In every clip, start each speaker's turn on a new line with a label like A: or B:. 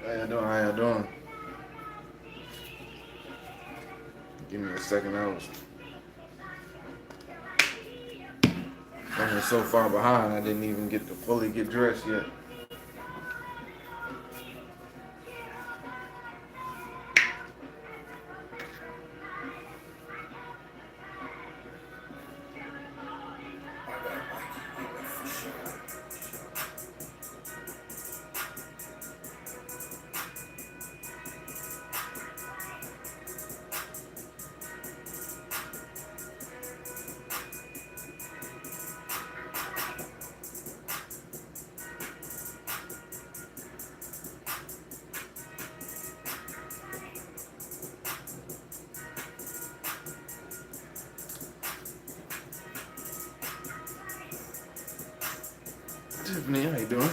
A: How y'all doing? How y'all doing? Give me a second. I was so far behind. I didn't even get to fully get dressed yet. Tiffany, how you doing?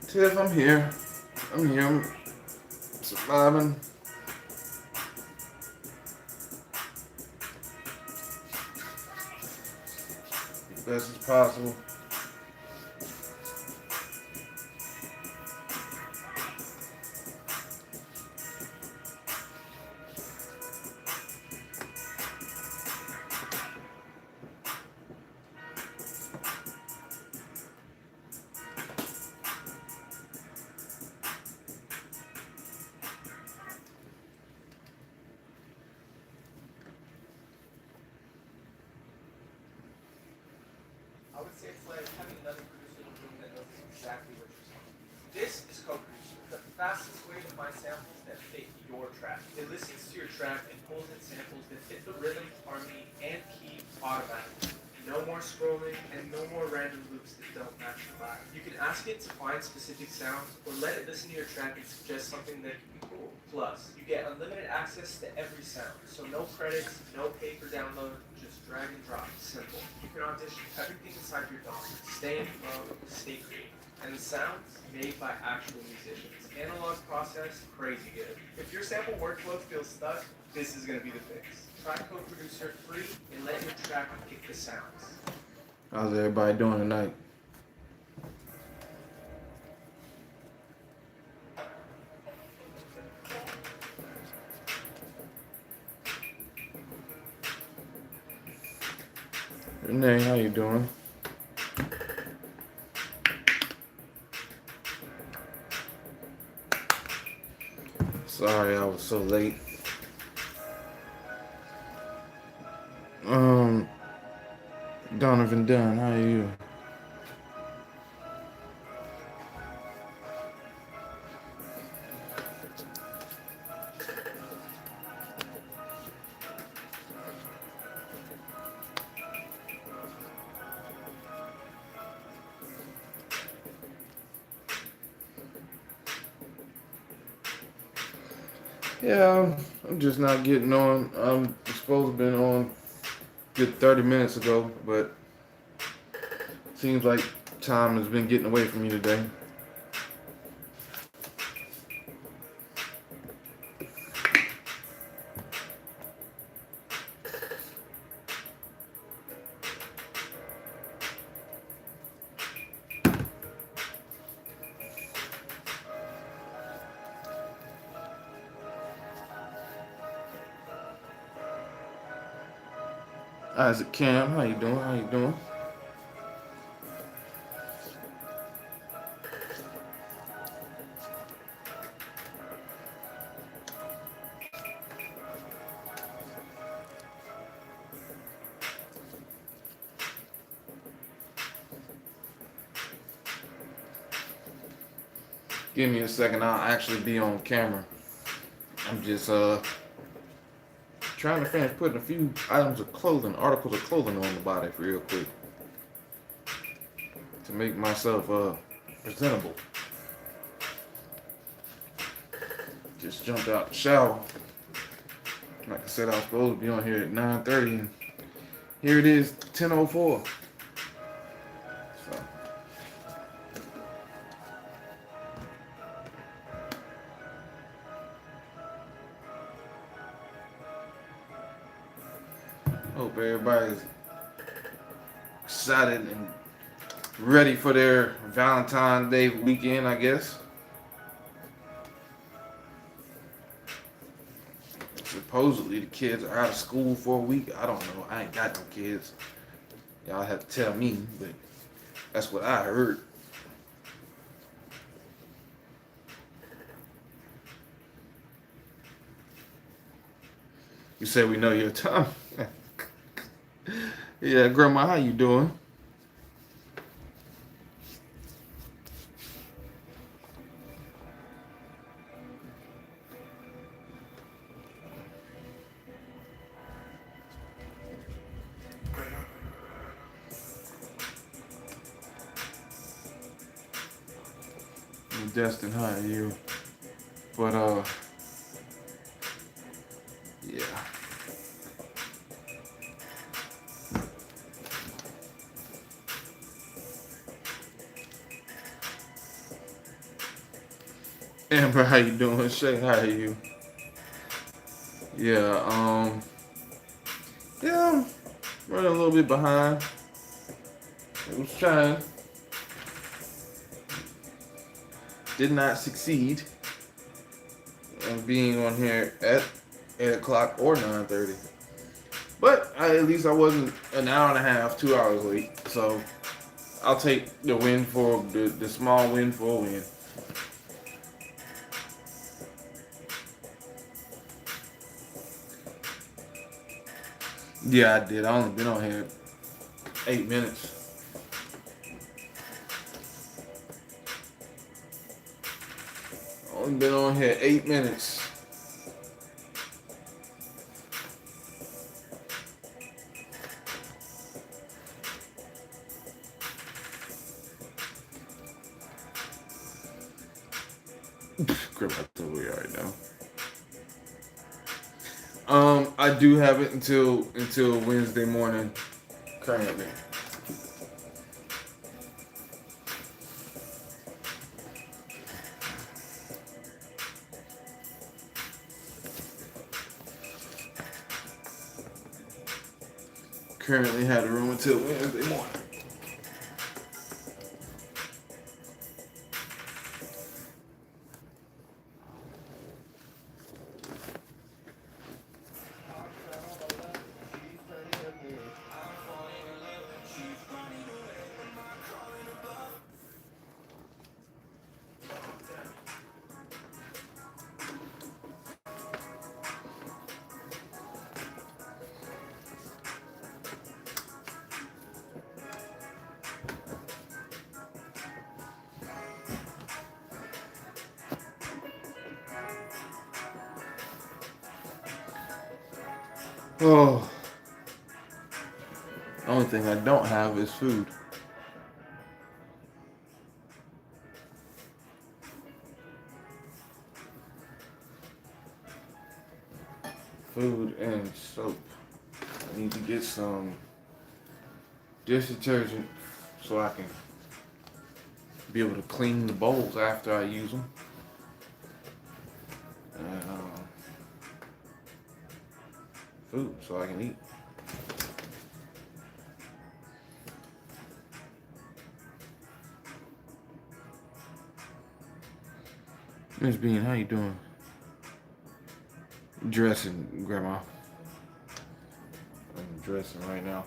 A: Tiff, I'm here. I'm surviving. As best as possible.
B: I would say it's like having another producer in the room that knows exactly what you're saying. This is co-producer, the fastest way to find samples that fit your track. It listens to your track and pulls in samples that fit the rhythm, harmony, and key automatically. No more scrolling and no more random loops that don't match your vibe. You can ask it to find specific sounds or let it listen to your track and suggest something that could be cool. Plus, you get unlimited access to every sound, so no credits, no pay for download, just drag and drop. Simple. You can audition everything inside your DAW. Stay in flow, stay creative. And the sounds made by actual musicians. Analog process, crazy good. If your sample workflow feels stuck, this is going to be the fix. Try Co-Producer free and let your track pick the sounds.
A: How's everybody doing tonight? Renee, how you doing? Sorry I was so late. Donovan Dunn, how are you? Yeah, I'm just not getting on. I'm supposed to have been on good 30 minutes ago, but seems like time has been getting away from me today. Isaac Cam, how you doing? How you doing? Give me a second. I'll actually be on camera. I'm just trying to finish putting a few items of clothing, articles of clothing on the body real quick to make myself presentable. Just jumped out the shower. Like I said, I was supposed to be on here at 9:30, and here it is, 10:04. So. Hope everybody's excited and ready for their Valentine's Day weekend, I guess. Supposedly the kids are out of school for a week. I don't know. I ain't got no kids. Y'all have to tell me, but that's what I heard. You say we know your time. Yeah, Grandma, how you doing? Destin, how are you? But yeah. Amber, how you doing? Shay, how are you? Yeah, yeah, I'm running a little bit behind. I was trying. Did not succeed in being on here at 8 o'clock or 9:30. But at least I wasn't an hour and a half, 2 hours late. So I'll take the win for the small win for a win. Yeah, I did. I only been on here 8 minutes. Only been on here 8 minutes. Grip my tool right now. I do have it until Wednesday morning currently. Currently have the room until Wednesday morning. Oh, the only thing I don't have is food. Food and soap. I need to get some dish detergent so I can be able to clean the bowls after I use them. And food so I can eat. Miss Bean, how you doing? Dressing, Grandma. I'm dressing right now.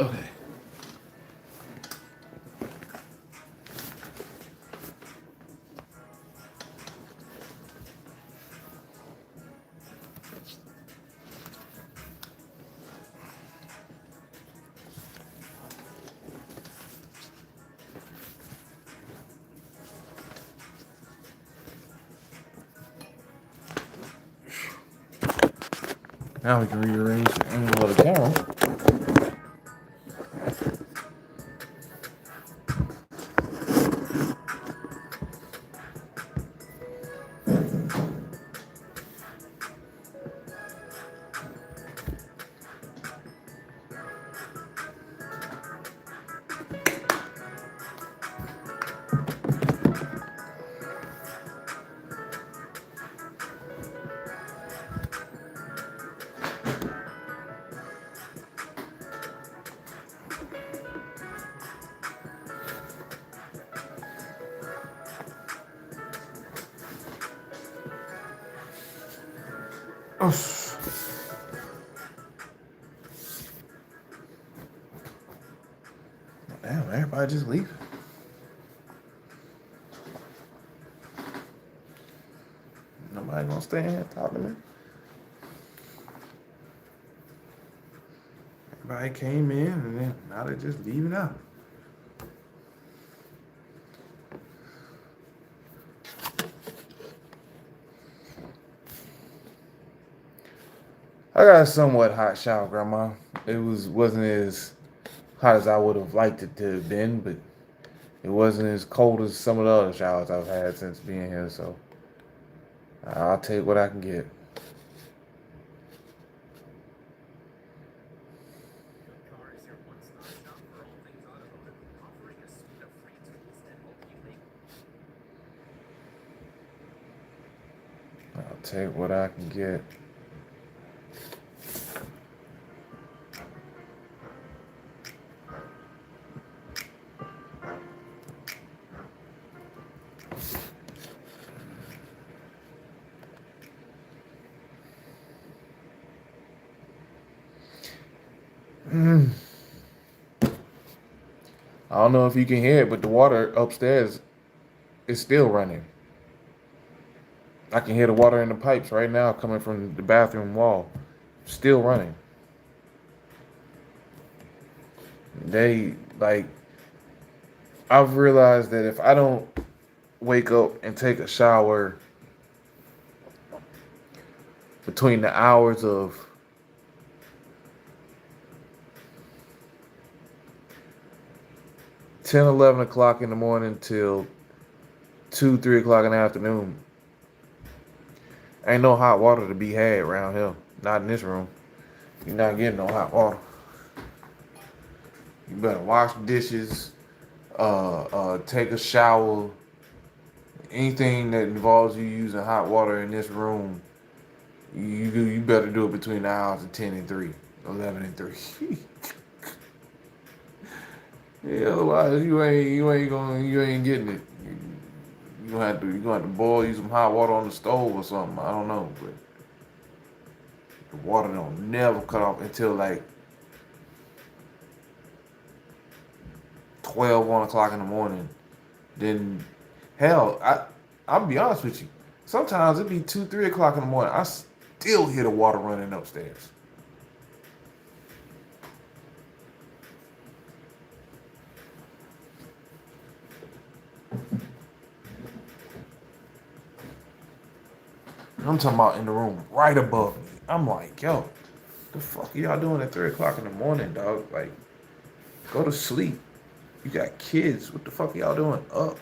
A: Okay. Now we can rearrange the angle of the camera. Oh, damn, everybody just leave. Nobody gonna stay in here talking to me. Everybody came in and then now they're just leaving out. I got a somewhat hot shower, Grandma. Wasn't as hot as I would have liked it to have been, but it wasn't as cold as some of the other showers I've had since being here, so I'll take what I can get. I'll take what I can get. I don't know if you can hear it, but the water upstairs is still running. I can hear the water in the pipes right now coming from the bathroom wall. Still running. They, like, I've realized that if I don't wake up and take a shower between the hours of 10, 11 o'clock in the morning till 2, 3 o'clock in the afternoon, ain't no hot water to be had around here. Not in this room. You're not getting no hot water. You better wash dishes, take a shower. Anything that involves you using hot water in this room, you better do it between the hours of 10 and 3, 11 and 3. Yeah, otherwise you ain't getting it. You gonna have to boil you some hot water on the stove or something. I don't know, but the water don't never cut off until like 12, 1 o'clock in the morning. Then hell, I'll be honest with you. Sometimes it be 2, 3 o'clock in the morning. I still hear the water running upstairs. I'm talking about in the room right above me. I'm like, yo, the fuck are y'all doing at 3 o'clock in the morning, dog? Like, go to sleep. You got kids. What the fuck are y'all doing up?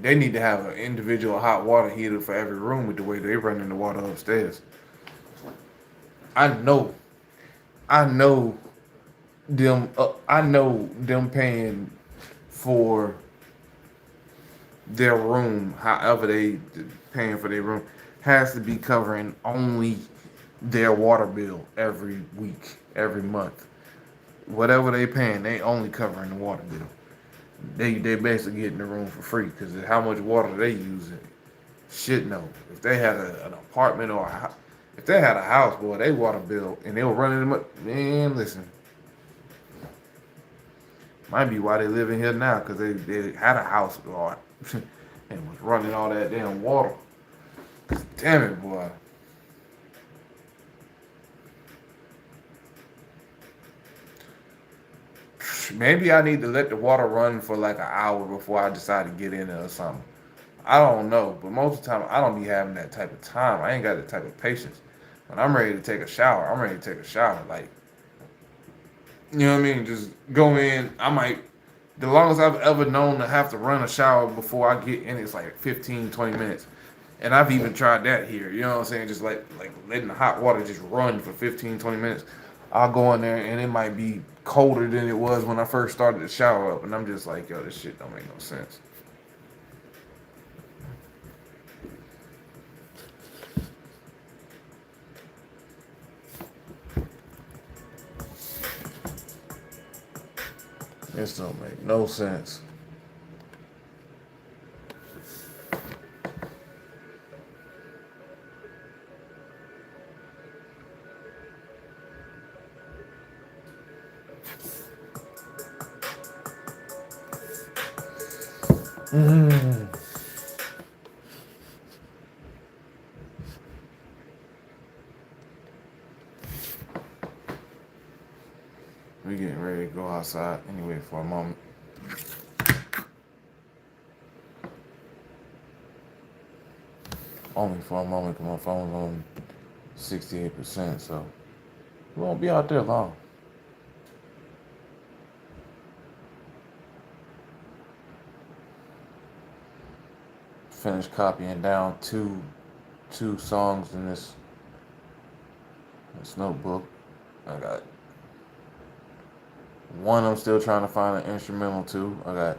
A: They need to have an individual hot water heater for every room with the way they running the water upstairs. I know them. I know them paying for their room, however they paying for their room, has to be covering only their water bill every week, every month. whatever they paying, they only covering the water bill. They basically getting the room for free because how much water they using. Shit no. If they had an apartment or if they had a house, boy, they water bill and they were running them up. Man, listen, might be why they live in here now because they had a house or and was running all that damn water. Damn it, boy. Maybe I need to let the water run for like an hour before I decide to get in it or something. I don't know, but most of the time I don't be having that type of time. I ain't got that type of patience. When I'm ready to take a shower, I'm ready to take a shower. Like, you know what I mean? Just go in. I might, the longest I've ever known to have to run a shower before I get in is like 15, 20 minutes. And I've even tried that here. You know what I'm saying? Just like letting the hot water just run for 15, 20 minutes. I'll go in there and it might be colder than it was when I first started to shower up. And I'm just like, yo, this shit don't make no sense. This don't make no sense. Mm. We getting ready to go outside anyway for a moment. Only for a moment because my phone's on 68%, so we won't be out there long. Finished copying down two songs in this notebook. I got one I'm still trying to find an instrumental to. I got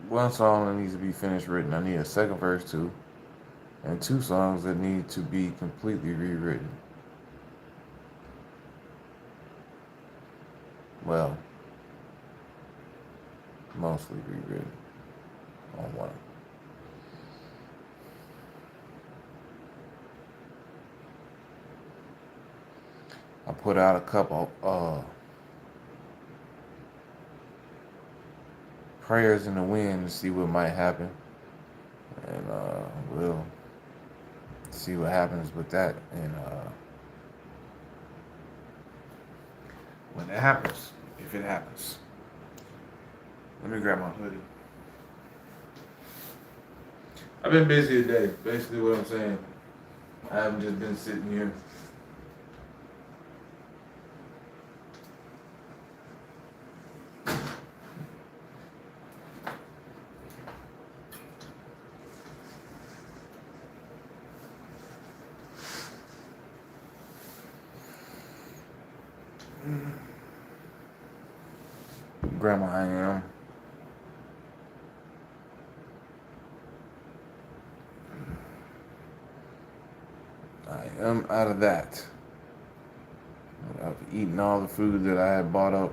A: one song that needs to be finished written. I need a second verse too. And two songs that need to be completely rewritten. Well, mostly rewritten on one. I put out a couple prayers in the wind to see what might happen. And we'll see what happens with that. And when it happens, if it happens. Let me grab my hoodie. I've been busy today, basically what I'm saying. I haven't just been sitting here. Grandma, I am out of that. I've eaten all the food that I had bought up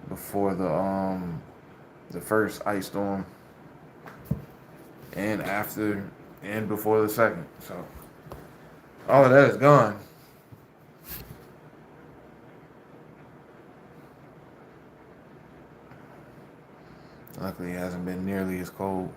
A: before the first ice storm, and after and before the second. So all of that is gone. Luckily, it hasn't been nearly as cold.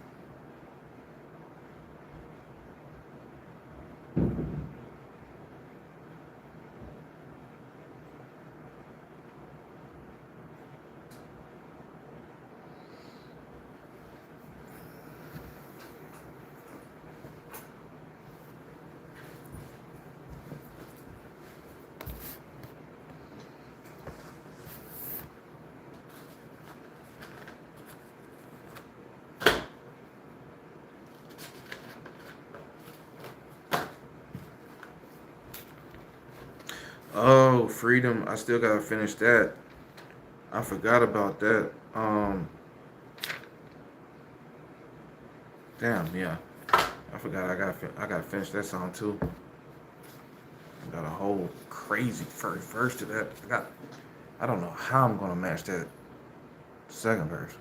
A: Oh, Freedom. I still gotta finish that. I forgot about that. Damn, yeah. I forgot I gotta finish that song too. I got a whole crazy first verse to that. I don't know how I'm gonna match that second verse.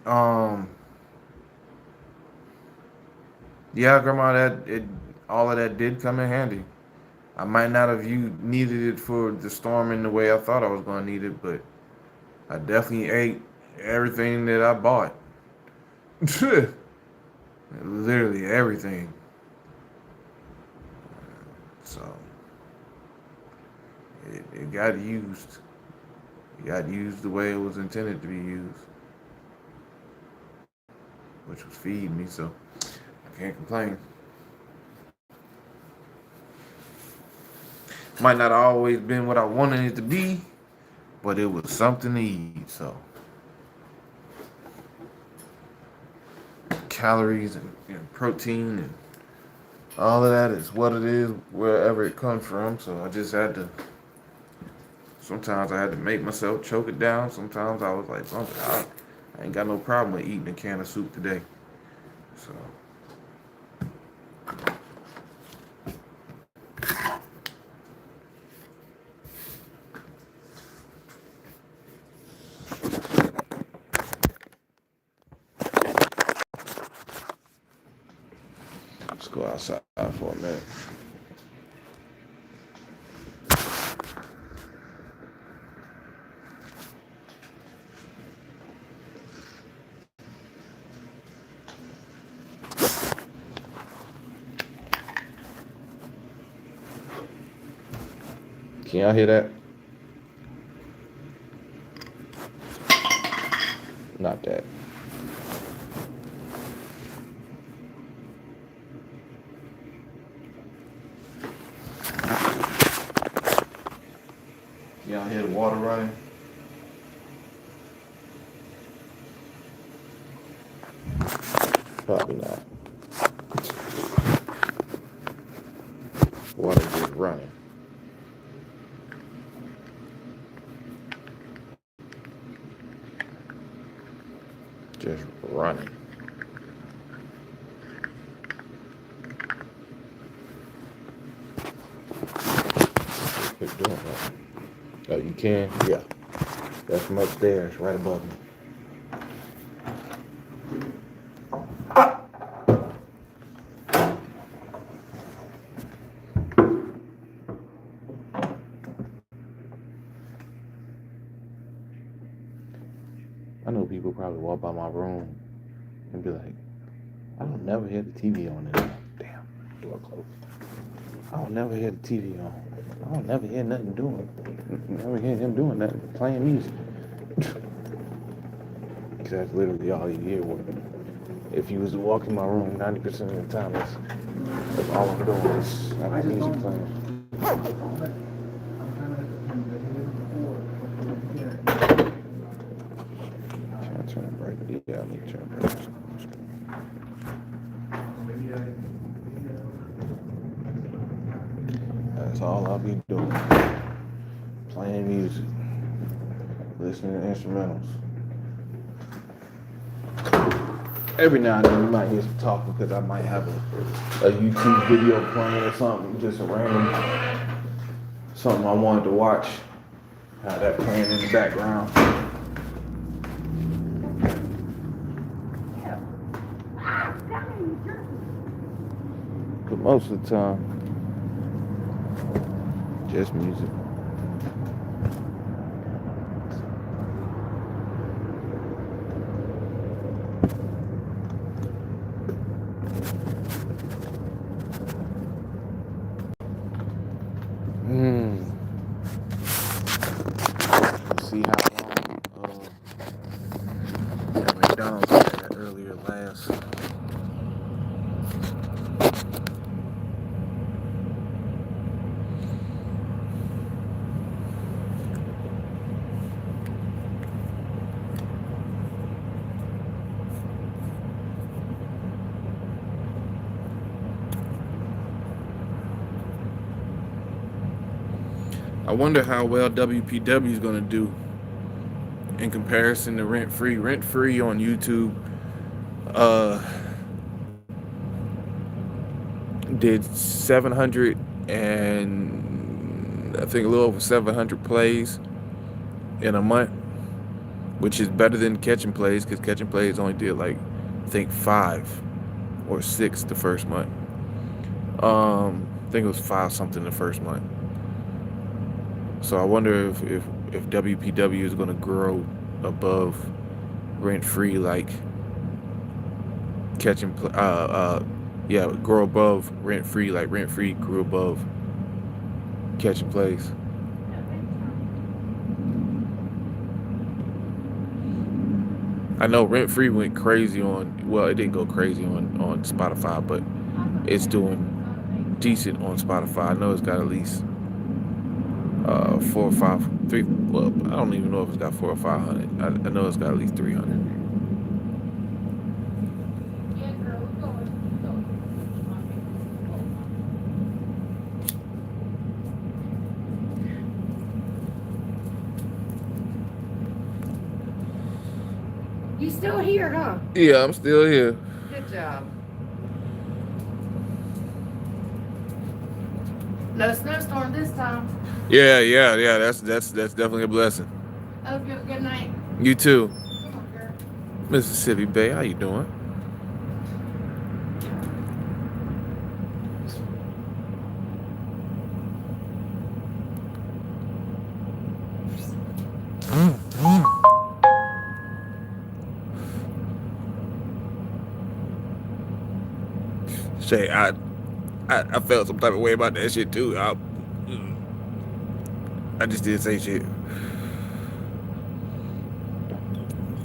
A: Um, yeah, grandma, all of that did come in handy. I might not have needed it for the storm in the way I thought I was gonna need it, but I definitely ate everything that I bought. Literally everything. So it got used. It got used the way it was intended to be used, which was feeding me. So I can't complain. Might not have always been what I wanted it to be, but it was something to eat. So calories and protein and all of that is what it is, wherever it comes from. So I just had to. Sometimes I had to make myself choke it down. Sometimes I was like, I ain't got no problem with eating a can of soup today. So. Let's go outside for a minute. Can y'all hear that? Not that. Y'all hear the water running? Probably not. Water just running. Just running. Quit doing that. Oh, you can? Yeah. That's from upstairs, right above me. I know people probably walk by my room and be like, I don't never hear the TV on in there. Damn, door closed. I don't never hear the TV on. I don't never hear nothing doing. Never hear him doing nothing, playing music. Because that's literally all you hear. If you was to walk in my room, 90% of the time, that's all I'm doing is having music playing. Can I turn it bright? Yeah, I need to turn it bright. That's all I'll be doing. Playing music. Listening to instrumentals. Every now and then you might hear some talking because I might have a YouTube video playing or something, just a random something I wanted to watch. Have that playing in the background. But most of the time, just music. See how long that McDonald's had earlier last. I wonder how well WPW is going to do in comparison to Rent Free. Rent Free on YouTube Uh, did 700 and I think a little over 700 plays in a month, which is better than catching plays because catching plays only did like I think 5 or 6 the first month. I think it was 5 something the first month. So I wonder if WPW is going to grow above Rent Free, like catching yeah, grow above Rent Free, like Rent Free grew above catching plays. I know Rent Free went crazy on, well, it didn't go crazy on Spotify, but it's doing decent on Spotify. I know it's got at least 4 or 5, 3. Well, I don't even know if it's got 4 or 500. I know it's got at least 300.
C: You still here, huh?
A: Yeah, I'm still here.
C: Good job. No snowstorm this time.
A: Yeah. That's definitely a blessing.
C: Hope you have a good night.
A: You too,
C: Come on, girl.
A: Mississippi Bay. How you doing? Shay, I felt some type of way about that shit too. I just didn't say shit.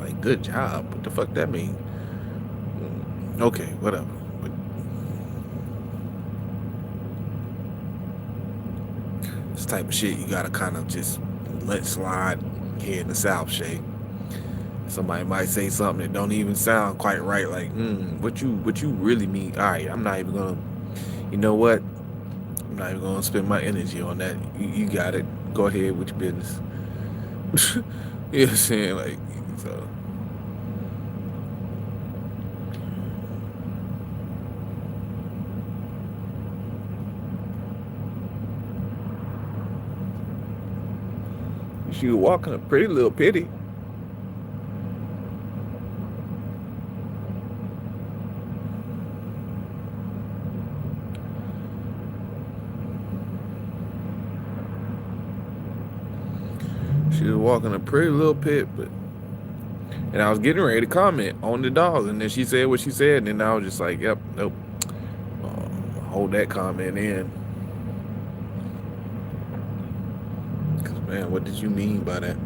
A: Like, good job. What the fuck that mean? Okay, whatever. But this type of shit you gotta kind of just let slide here in the South, Shay. Somebody might say something that don't even sound quite right. Like, what you really mean? All right, I'm not even gonna. You know what? I'm not even gonna spend my energy on that. You got it. Go ahead with your business. You know what I'm saying? Like, so. She was walking a pretty little pity. She was walking a pretty little pit, but and I was getting ready to comment on the dog, and then she said what she said, and then I was just like, yep, nope, hold that comment in. Cause man, what did you mean by that?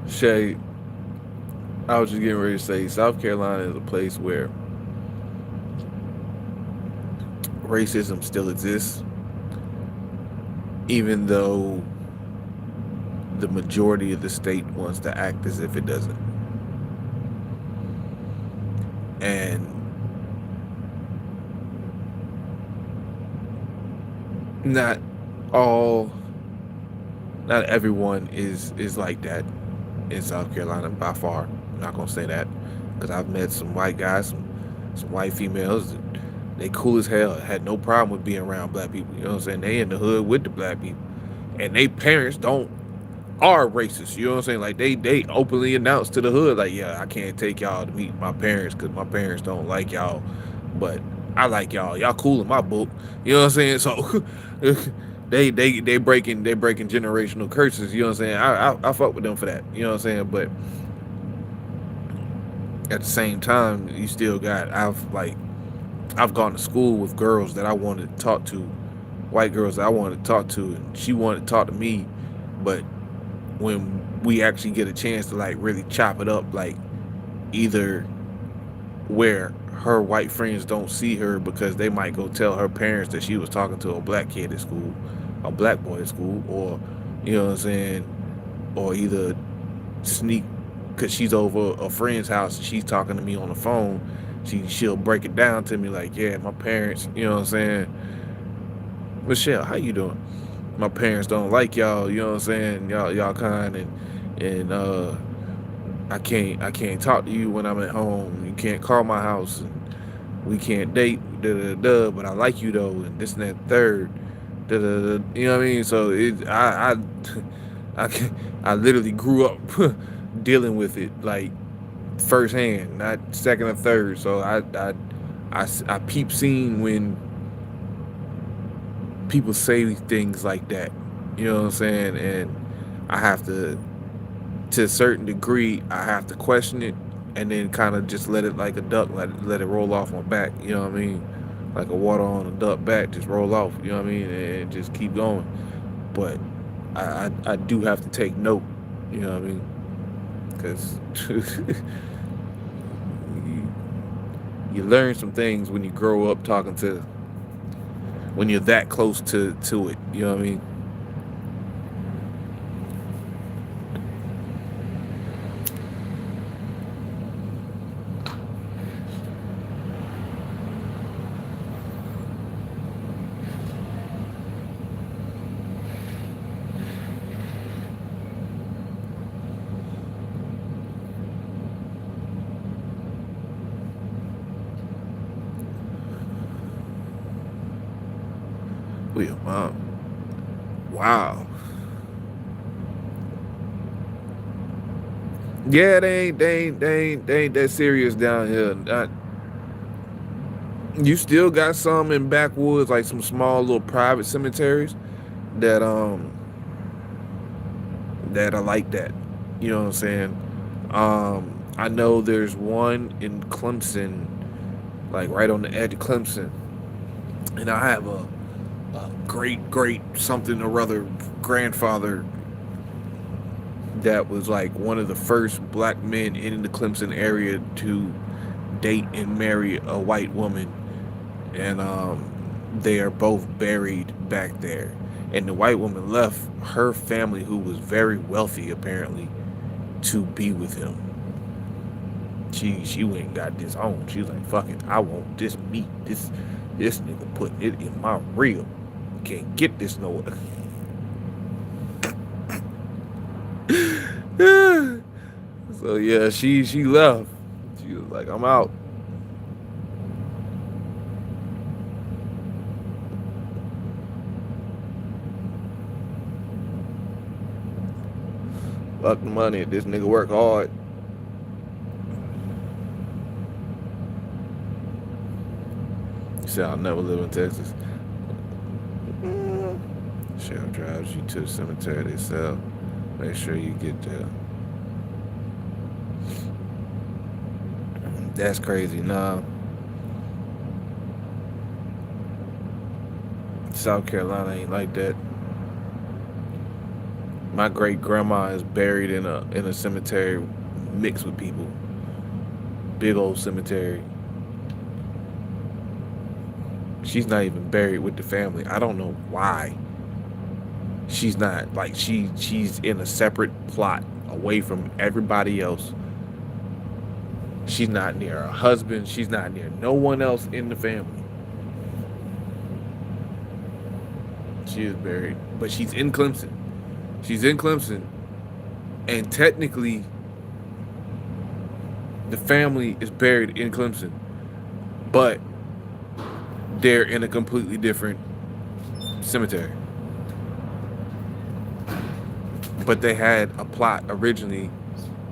A: Shay, I was just getting ready to say South Carolina is a place where racism still exists, even though the majority of the state wants to act as if it doesn't. And not all, not everyone is like that in South Carolina by far. I'm not gonna say that because I've met some white guys, some white females. They cool as hell. Had no problem with being around black people. You know what I'm saying? They in the hood with the black people, and they parents are racist. You know what I'm saying? Like they openly announce to the hood like, yeah, I can't take y'all to meet my parents because my parents don't like y'all, but I like y'all. Y'all cool in my book. You know what I'm saying? So they breaking generational curses. You know what I'm saying? I fuck with them for that. You know what I'm saying? But at the same time, you still got I've gone to school with girls that I wanted to talk to, white girls that I wanted to talk to, and she wanted to talk to me, but when we actually get a chance to like really chop it up, like either where her white friends don't see her because they might go tell her parents that she was talking to a black kid at school, a black boy at school, or you know what I'm saying, or either sneak because she's over a friend's house and she's talking to me on the phone. She'll break it down to me like, yeah, my parents, you know what I'm saying, Michelle, how you doing? My parents don't like y'all, you know what I'm saying, y'all kind, and I can't talk to you when I'm at home. You can't call my house, and we can't date, but I like you though, and this and that third, you know what I mean? So I I literally grew up dealing with it like firsthand, not second or third. So I peep seen when people say things like that, you know what I'm saying, and I have to a certain degree, I have to question it and then kind of just let it like a duck, let it roll off my back, you know what I mean? Like a water on a duck back, just roll off, you know what I mean? And just keep going. But I do have to take note, you know what I mean? Because you learn some things when you grow up when you're that close to it, you know what I mean? Wow. Yeah, they ain't that serious down here. You still got some in backwoods, like some small little private cemeteries that that are like that. You know what I'm saying? I know there's one in Clemson, like right on the edge of Clemson, and I have a great something or other grandfather that was like one of the first black men in the Clemson area to date and marry a white woman, and they are both buried back there. And the white woman left her family, who was very wealthy apparently, to be with him. She went and got this home. She was like, fuck it, I want this meat. This nigga put it in my reel. Can't get this nowhere. So yeah, she left. She was like, I'm out. Fuck the money. This nigga work hard. He said, I'll never live in Texas. Sheriff drives you to the cemetery they sell. Make sure you get there. That's crazy. Nah. South Carolina ain't like that. My great grandma is buried in a cemetery mixed with people. Big old cemetery. She's not even buried with the family. I don't know why. She's not, like, she's in a separate plot away from everybody else. She's not near her husband. She's not near no one else in the family. She is buried, but she's in Clemson. She's in Clemson, and technically the family is buried in Clemson, but they're in a completely different cemetery. But they had a plot originally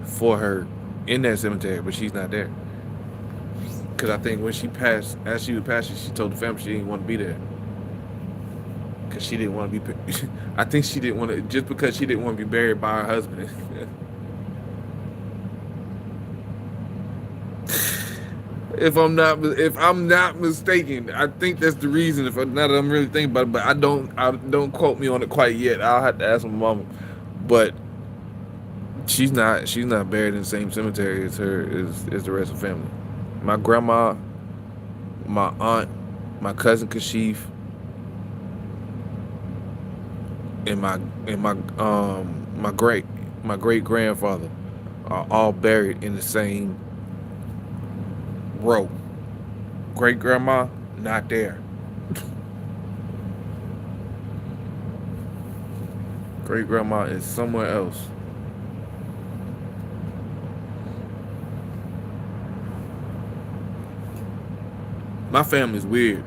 A: for her in that cemetery, but she's not there. Because I think when she passed, as she was passing, she told the family she didn't want to be there. Because she didn't want to be, I think she didn't want to, just because she didn't want to be buried by her husband. If I'm not mistaken, I think that's the reason. Now that I'm really thinking about it, but I don't quote me on it quite yet. I'll have to ask my mama. But she's not buried in the same cemetery as the rest of the family. My grandma my aunt, my cousin Kashif, and my great grandfather are all buried in the same row. Great grandma, not there. Great grandma is somewhere else. My family's weird.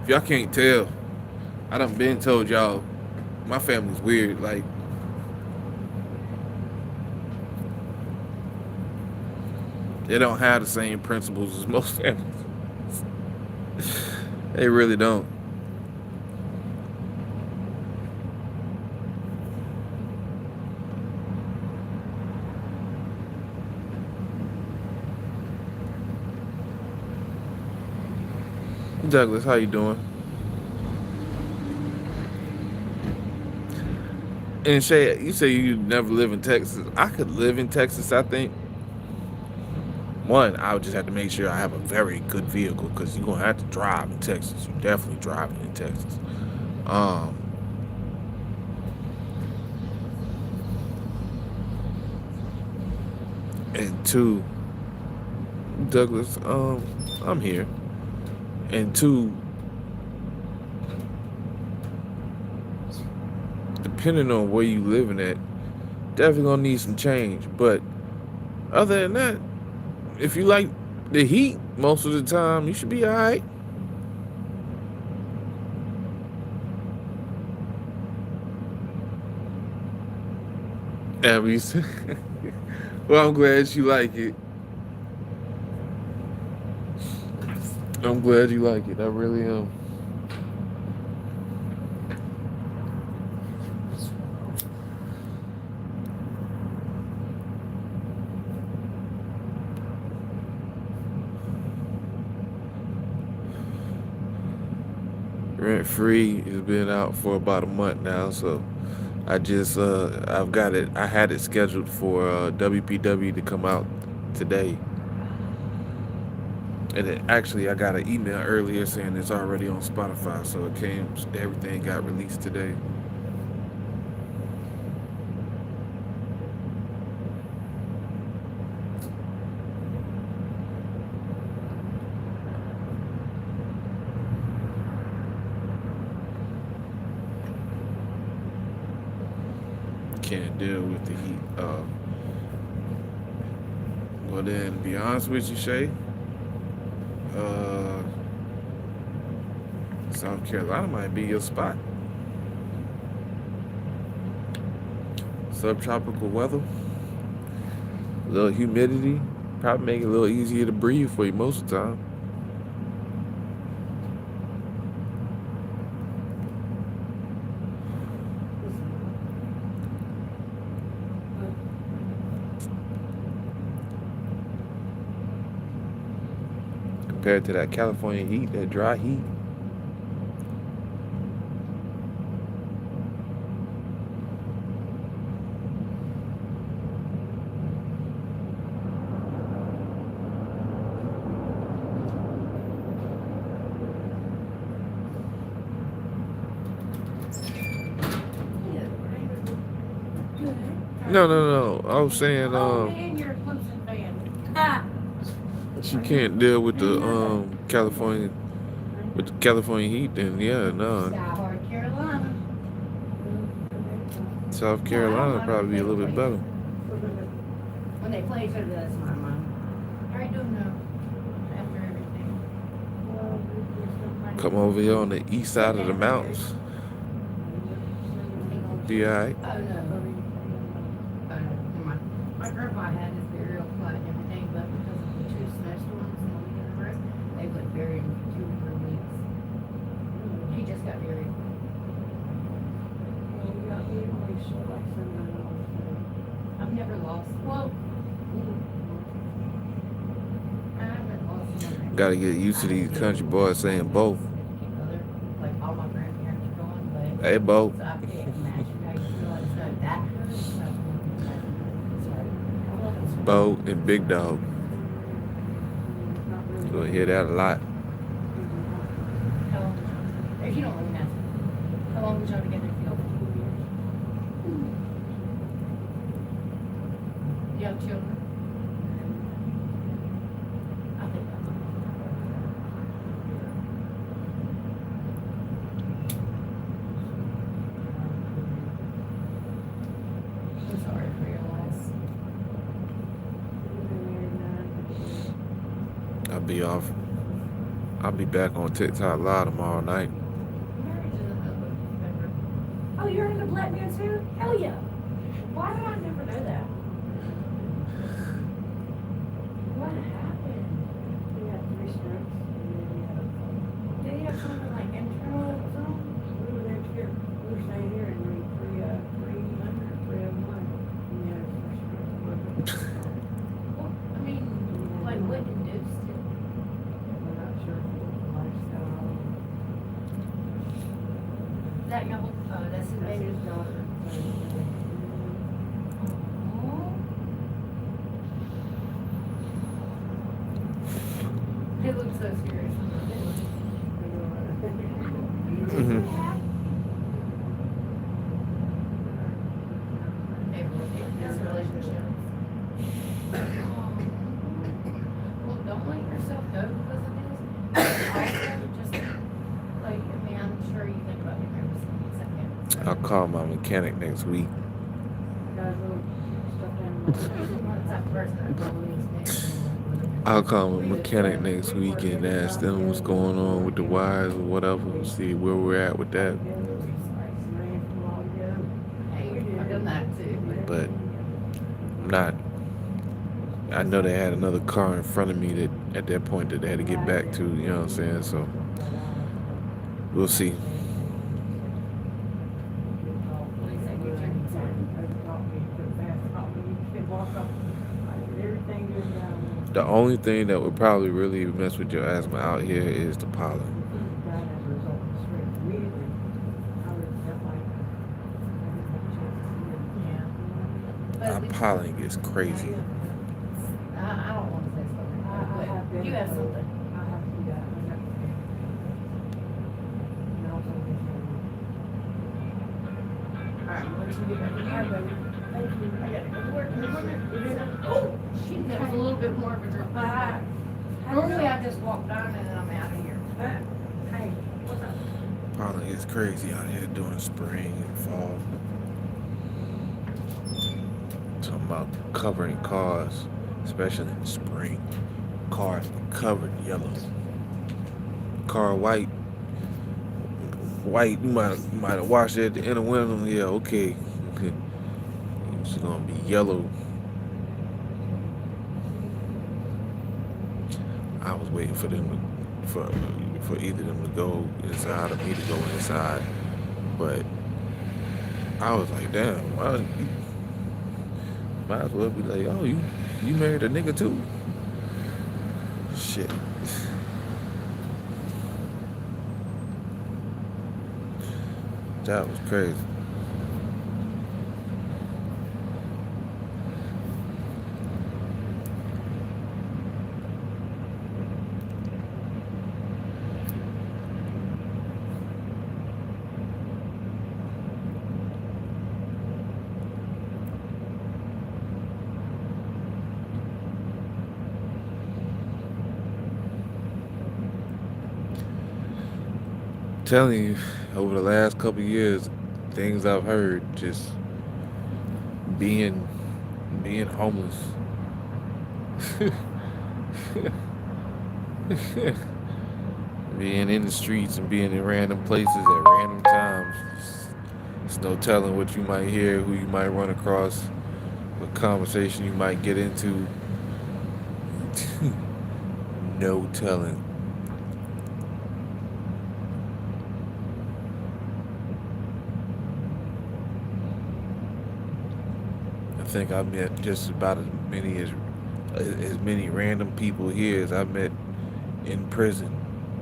A: If y'all can't tell, I done been told y'all my family's weird. Like, they don't have the same principles as most families. They really don't. Douglas, how you doing? And Shay, you say you never live in Texas. I could live in Texas, I think. One, I would just have to make sure I have a very good vehicle because you're gonna have to drive in Texas. You're definitely driving in Texas. And two, Douglas, I'm here. And two, depending on where you living at, definitely gonna need some change. But other than that, if you like the heat most of the time, you should be all right. Abby, well, I'm glad you like it. I'm glad you like it. I really am. Rent Free has been out for about a month now, so I just I've got it. I had it scheduled for WPW to come out today, and actually I got an email earlier saying it's already on Spotify, so it came. Everything got released today. Can't deal with the heat. Well then, to be honest with you, Shay, South Carolina might be your spot. Subtropical weather, a little humidity, probably make it a little easier to breathe for you most of the time. Compared to that California heat, that dry heat. No. I was saying,
C: man, you're a Clemson fan.
A: she can't deal with the California heat. Then yeah, no.
C: South Carolina.
A: South Carolina would probably be a little bit better.
C: When they play each other, that's my mom. How are you doing now? After everything.
A: Come over here on the east side of the mountains. Be alright.
C: Oh no. My grandpa had his burial plot and everything, but because of the 2 snowstorms in the week of the rest, they went buried for 2 or 3 weeks. He just got buried. I've never lost. Well, I haven't lost one.
A: Gotta get used to these country boys saying both.
C: Like all my grandparents are gone, but
A: Hey, Bo.
C: so I can't imagine how you feel like so that hurts.
A: Bo and Big Dog. You'll hear that a lot.
C: you don't really have to. How long was y'all together, Phil? 2 years. You have children? I think that's I'm sorry for your loss.
D: I'll be back on TikTok Live tomorrow night.
C: Marriage is another member.
E: Oh, you're into Black Man too? Hell yeah. Why did I never know that? What happened?
F: He had 3 strokes, and then he had a
E: Did he have something like internal or something?
F: we were there here. We were staying here in room 300, 301. And he had a 1st stroke.
C: Well, I mean, like what induced it?
F: We're not sure if it was lifestyle.
C: Is that y'all, that's his
F: That's
C: baby?
F: his daughter.
C: He looked so serious.
D: Mhm.
C: His relationship. Well, don't let yourself go because of this. Also, just like, I mean, I'm sure you think about your parents in second.
D: I'll call my mechanic next week.
F: Got a little stuffed animal.
C: That person that always makes me-
D: I'll call my mechanic next week and ask them what's going on with the wires or whatever. See where we're at with that.
C: Hey, I've done that too.
D: But I'm not. I know they had another car in front of me that at that point that they had to get back to. You know what I'm saying? So we'll see.
C: What do you say? Your turn.
D: The only thing that would probably really mess with your asthma out here is the pollen.
C: Yeah. But
D: Our
C: at least-
D: pollen gets crazy.
C: I don't want to say something, but you have something. Alright, what did you get back in here, baby?
E: Thank you.
C: I gotta go to work in the morning. Oh, she that was a little bit more of a drip. Normally I just walk down and then I'm out of here.
E: Hey, what's up?
D: Pollen gets crazy out here during spring and fall. Talking about covering cars, especially in spring. Cars covered yellow. Car white. White, you might have washed it at the end of winter. Yeah, okay. It's gonna be yellow. I was waiting for them for either of them to go inside or me to go inside, but I was like, damn, well, you might as well be like, oh, you married a nigga too? Shit. That was crazy. Telling you, over the last couple of years, things I've heard, just being homeless. Being in the streets and being in random places at random times. It's no telling what you might hear, who you might run across, what conversation you might get into. No telling. I think I met just about as many random people here as I met in prison.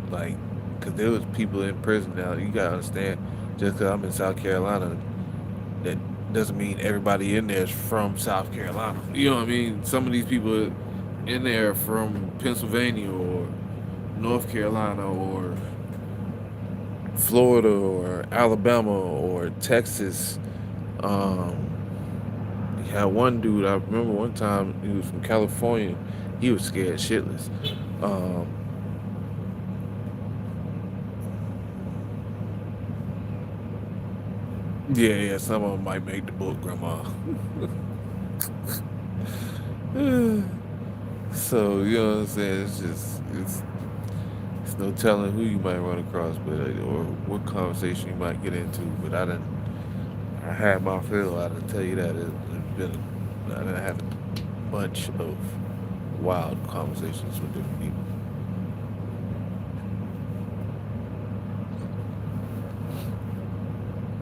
D: Like, cause there was people in prison now. You gotta understand, just cause I'm in South Carolina, that doesn't mean everybody in there is from South Carolina. You know what I mean? Some of these people in there are from Pennsylvania or North Carolina or Florida or Alabama or Texas. Um, you had one dude, I remember one time he was from California. He was scared shitless. Um, yeah, some of them might make the book, Grandma. So, you know what I'm saying? It's no telling who you might run across, but or what conversation you might get into. But I had my fill. I didn't tell you that. I done had a bunch of wild conversations with different people.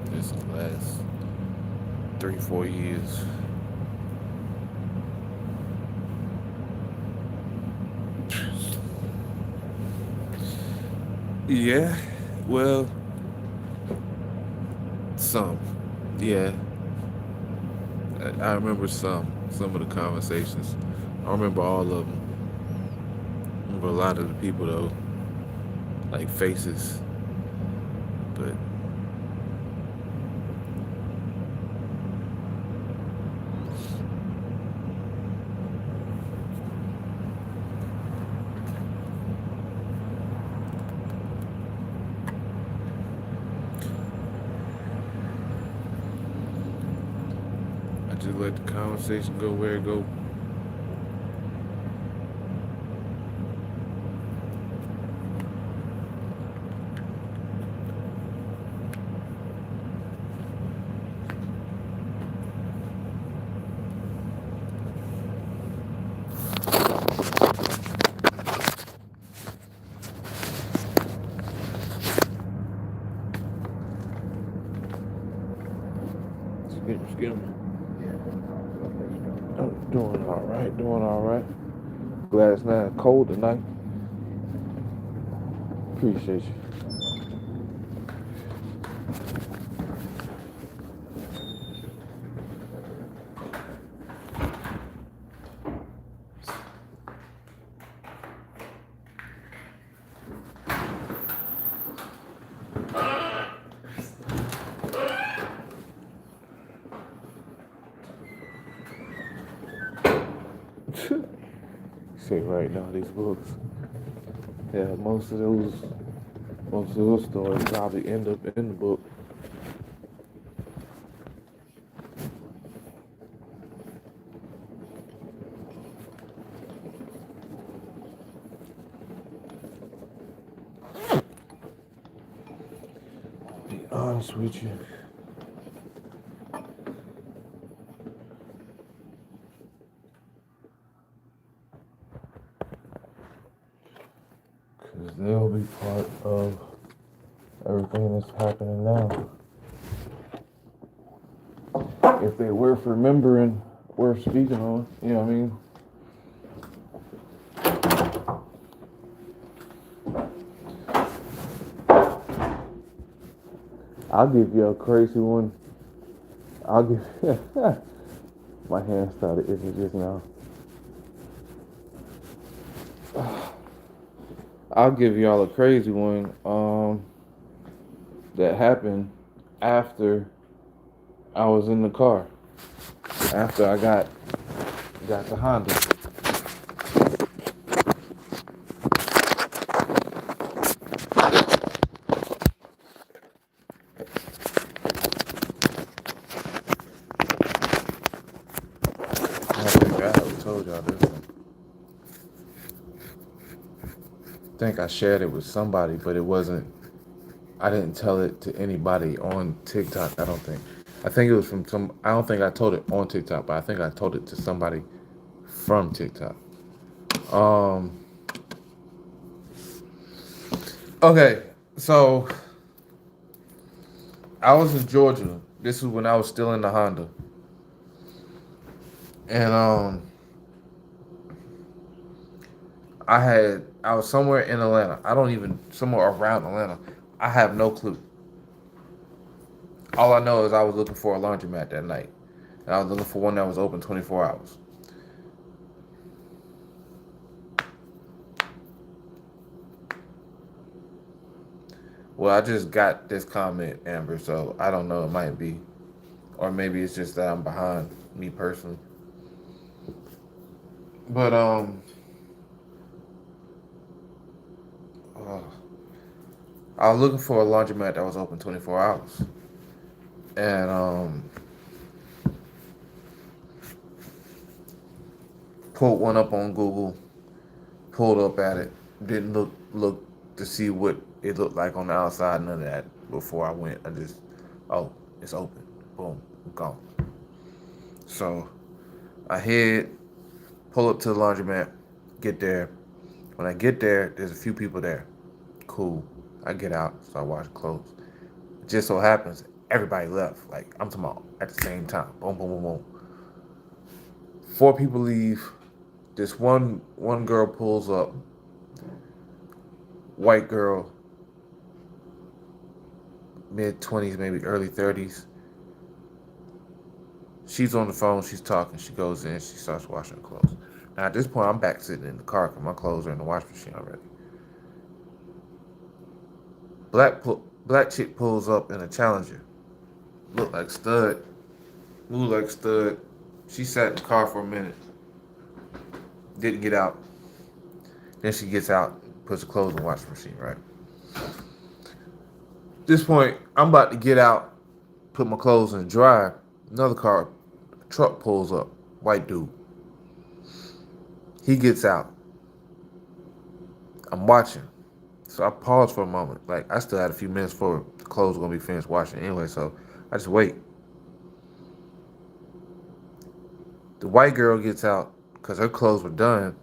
D: This is the last 3-4 years. Yeah, well, some. Yeah, I remember some of the conversations. I don't remember all of them. I remember a lot of the people though, like faces. But I just let the conversation go where it go. Get 'em. Oh, doing all right, doing all right. Glad it's not cold tonight. Appreciate you. Say right now, these books. Yeah, most of those stories probably end up in the book. To be honest with you. Because they'll be part of everything that's happening now. If they worth remembering, worth speaking on, you know what I mean? I'll give you a crazy one. I'll give my hand started itching just now. I'll give y'all a crazy one that happened after I was in the car. After I got the Honda. I think I told y'all this one. I think I shared it with somebody, but it wasn't. I didn't tell it to anybody on TikTok. I don't think. I think it was from some. I don't think I told it on TikTok, but I think I told it to somebody from TikTok. Okay, so I was in Georgia. This was when I was still in the Honda, and I was somewhere in Atlanta. I don't even somewhere around Atlanta. I have no clue. All I know is I was looking for a laundromat that night, and I was looking for one that was open 24 hours. Well, I just got this comment, Amber, so I don't know. It might be, or maybe it's just that I'm behind, me personally. But uh, I was looking for a laundromat that was open 24 hours, and pulled one up on Google. Pulled up at it. Didn't look to see what it looked like on the outside. None of that before I went. I just, oh, it's open. Boom, gone. So I head, pull up to the laundromat, get there. When I get there, there's a few people there. Cool. I get out, start washing clothes. It just so happens everybody left. Like I'm talking about at the same time. Boom, boom, boom, boom. 4 people leave. This one girl pulls up. White girl, mid-20s, maybe early 30s. She's on the phone. She's talking. She goes in. She starts washing her clothes. Now at this point, I'm back sitting in the car because my clothes are in the wash machine already. Black chick pulls up in a Challenger. Look like stud. Move like stud. She sat in the car for a minute. Didn't get out. Then she gets out, puts her clothes in the washing machine, right? At this point, I'm about to get out, put my clothes in the dryer. Another truck pulls up. White dude. He gets out. I'm watching. So I pause for a moment. Like, I still had a few minutes before the clothes were going to be finished washing anyway, so I just wait. The white girl gets out because her clothes were done.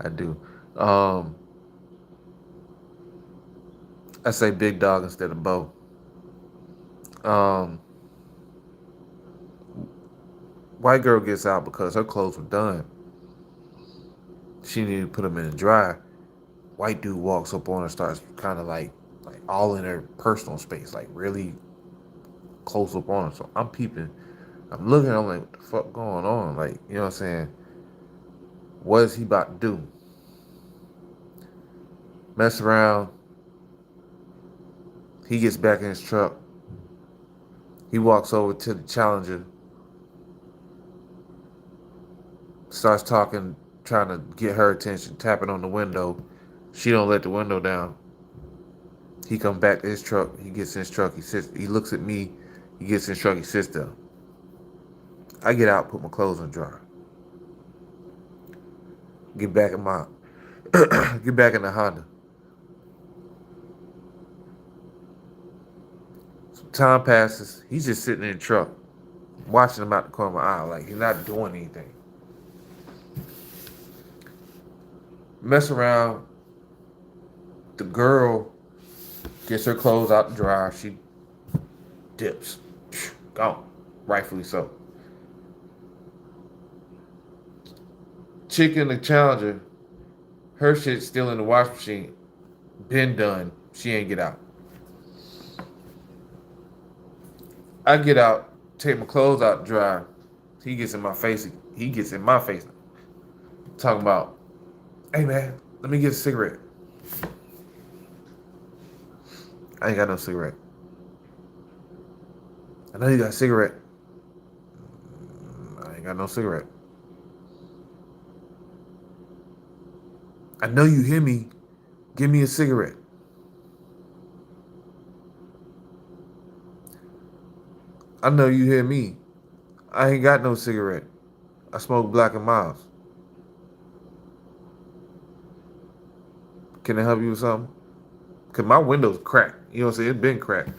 D: I do. I say big dog instead of Bo. White girl gets out because her clothes were done. She needed to put them in the dryer. White dude walks up on her, starts kind of like all in her personal space, like really close up on her. So I'm peeping. I'm looking. I'm like, what the fuck going on? Like, you know what I'm saying? What is he about to do? Mess around. He gets back in his truck. He walks over to the Challenger. Starts talking, trying to get her attention, tapping on the window. She don't let the window down. He comes back to his truck. He gets in his truck. He sits. He looks at me. He gets in his truck. He sits there. I get out, put my clothes in the dryer. Get back in the Honda. Some time passes. He's just sitting in the truck, watching him out the corner of my eye, like he's not doing anything. Mess around. The girl gets her clothes out the dryer. She dips. Gone. Rightfully so. Chick in the Challenger, her shit's still in the wash machine. Been done. She ain't get out. I get out, take my clothes out the dryer. He gets in my face. Talking about, hey man, let me get a cigarette. I ain't got no cigarette. I know you got a cigarette. I ain't got no cigarette. I know you hear me. Give me a cigarette. I know you hear me. I ain't got no cigarette. I smoke Black and Miles. Can I help you with something? Because my window's cracked. You know what I'm saying? It's been cracked.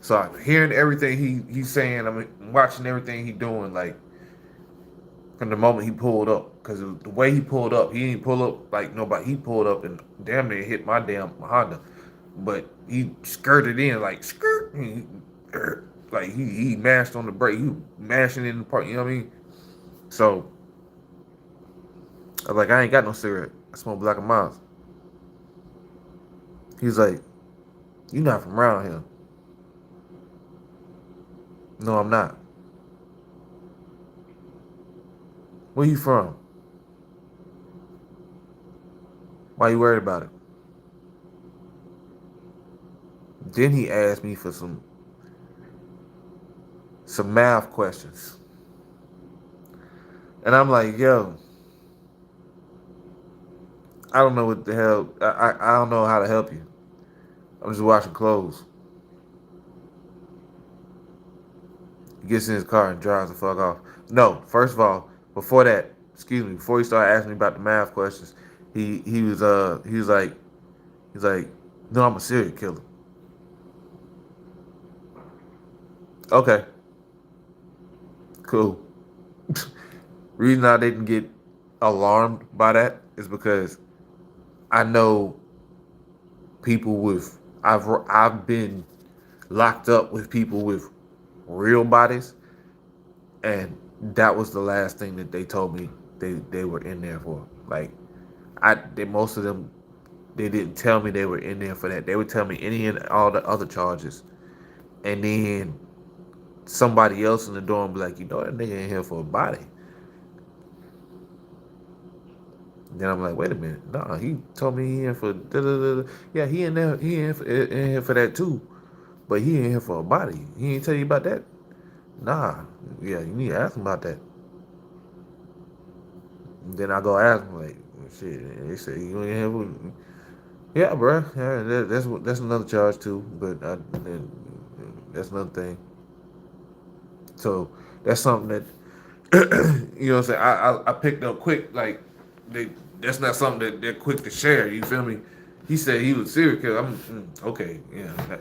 D: So I'm hearing everything he's saying. I'm watching everything he's doing, like, from the moment he pulled up. Because the way he pulled up, he didn't pull up like nobody. He pulled up and damn near hit my damn Honda. But he skirted in, like, skirt. Like, he mashed on the brake. He mashing in the part, you know what I mean? So, I was like, I ain't got no cigarette. I smoke Black and Miles. He's like, you not from around here. No, I'm not. Where you from? Why you worried about it? Then he asked me for some math questions. And I'm like, yo, I don't know what the hell. I don't know how to help you. I'm just washing clothes. He gets in his car and drives the fuck off. No, first of all, before that, excuse me, before he started asking me about the math questions, he was like, no, I'm a serial killer. Okay, cool. Reason I didn't get alarmed by that is because I know people with I've been locked up with people with real bodies, and that was the last thing that they told me they were in there for. Like most of them, they didn't tell me they were in there for that. They would tell me any and all the other charges, and then somebody else in the dorm be like, you know, that nigga in here for a body. Then I'm like, wait a minute, nah, he told me he in for yeah, he in there, he in here for that too, but he in here for a body. He ain't tell you about that. Nah, yeah, you need to ask him about that. And then I go ask him like, shit. And they say you in here for, yeah, bro. Yeah, that's another charge too, but that's another thing. So that's something that you know what I'm saying. I picked up quick. Like that's not something that they're quick to share. You feel me? He said he was serial killer. Okay, yeah.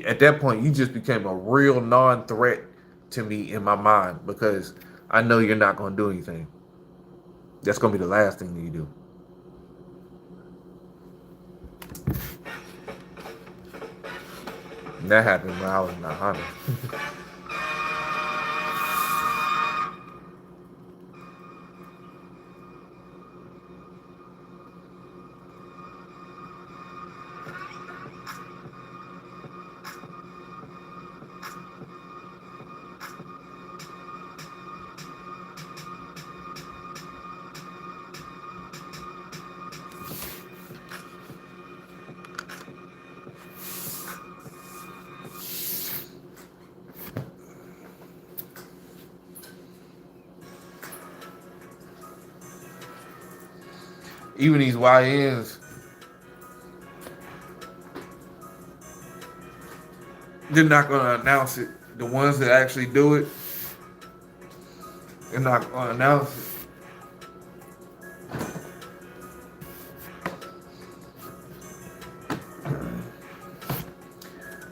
D: At that point, you just became a real non-threat to me in my mind because I know you're not gonna do anything. That's gonna be the last thing that you do. And that happened when I was in the Honda. Even these YNs, they're not gonna announce it. The ones that actually do it, they're not gonna announce it.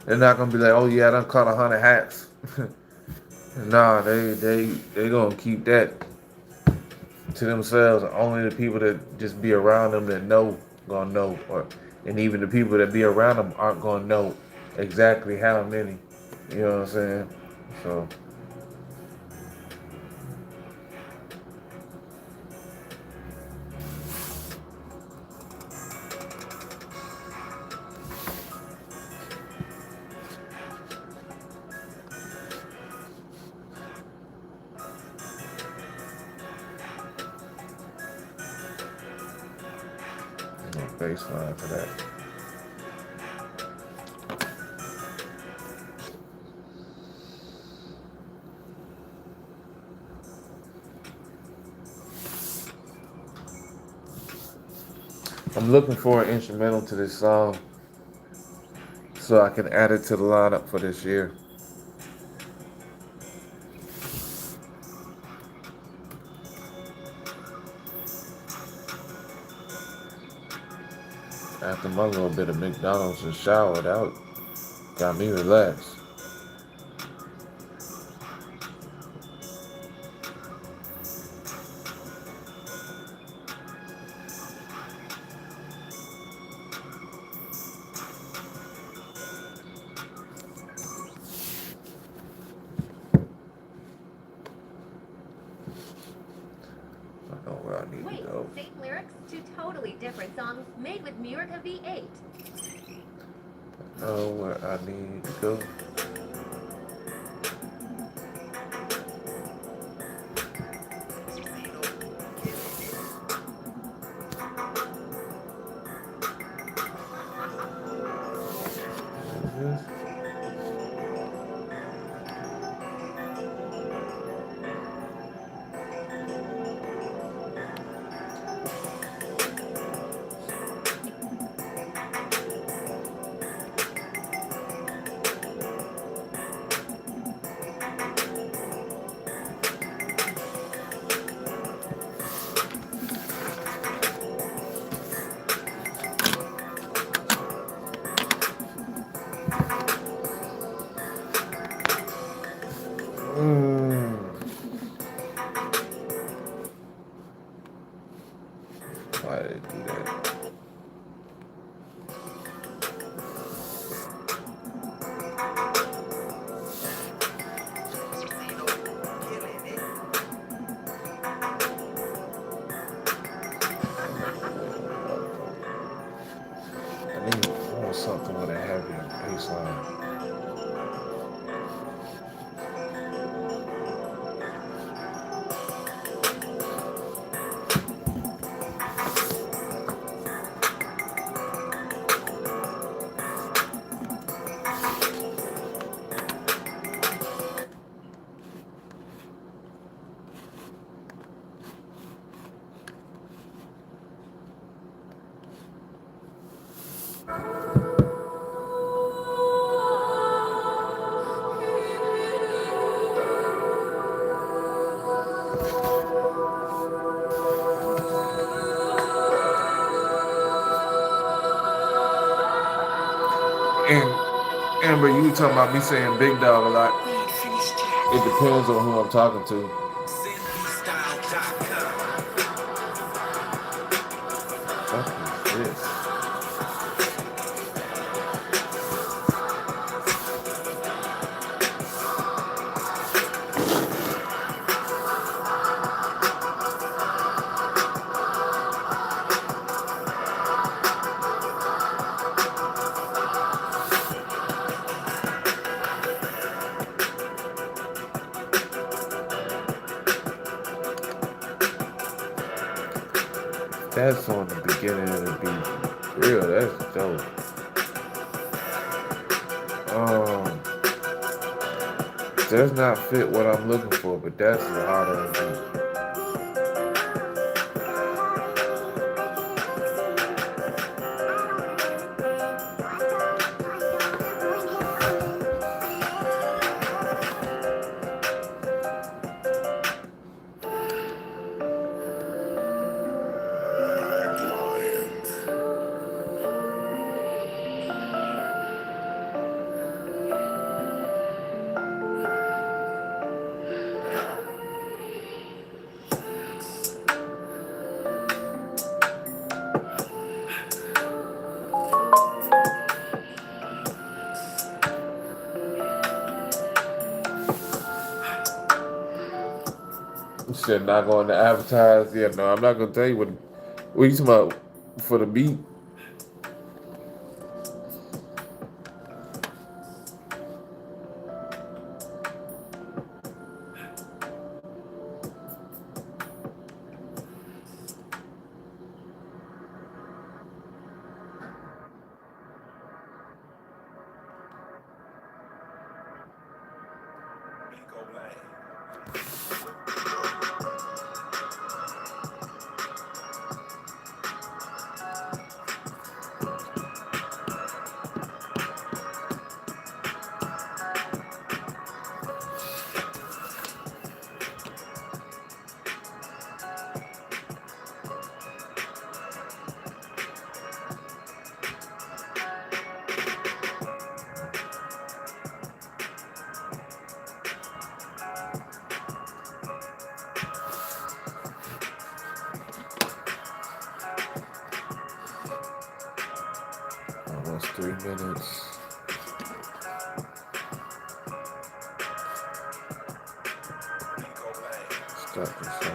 D: They're not gonna be like, oh yeah, I done caught 100 hats. Nah, they gonna keep that to themselves. Only the people that just be around them that know gonna know, and even the people that be around them aren't gonna know exactly how many. You know what I'm saying? So. No baseline for that. I'm looking for an instrumental to this song so I can add it to the lineup for this year. After my little bit of McDonald's and showered out, got me relaxed. I know where I need
G: Wait,
D: to go.
G: same lyrics, two totally different songs made with Murica V8.
D: I know where I need to go. this? Why did it do that? I want something with a heavier baseline. And Amber, you talking about me saying big dog a lot. It depends on who I'm talking to. What is this? That's on the beginning of the beat. Real, that's dope. Does not fit what I'm looking for, but that's a harder beat. Shit, not going to advertise. Yeah, no, I'm not gonna tell you what you talking about for the beat. Almost 3 minutes. Stop this song.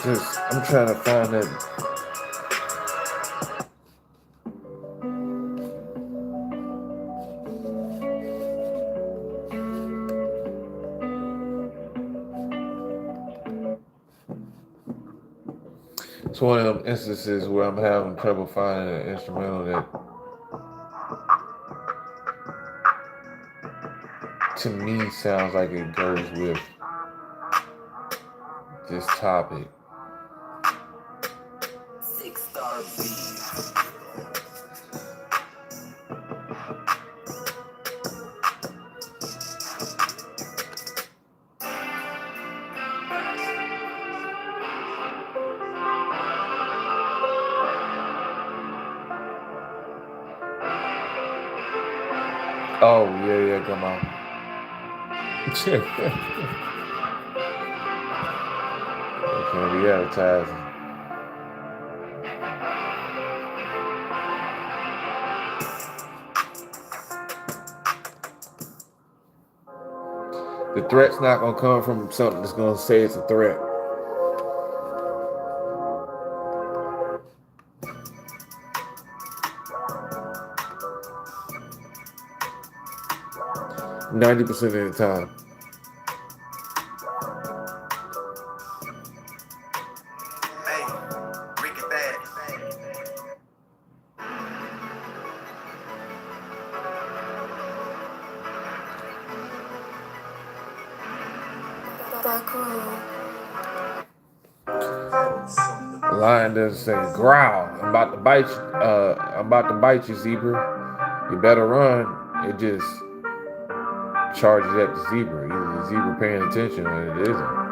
D: Just I'm trying to find that. It's one of them instances where I'm having trouble finding an instrumental that to me sounds like it goes with this topic. Oh yeah, come on. It can't be advertising. The threat's not gonna come from something that's gonna say it's a threat. %90 of the time. The lion doesn't say growl. I'm about to bite you. I'm about to bite you, zebra. You better run. It just charges at the zebra. Either the zebra paying attention or it isn't.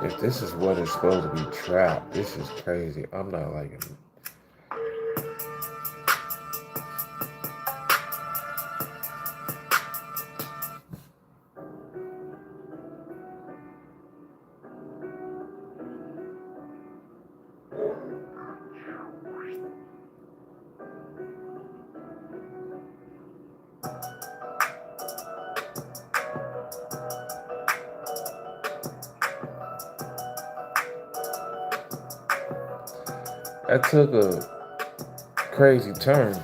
D: If this is what is supposed to be trap, this is crazy. I'm not liking it. That took a crazy turn.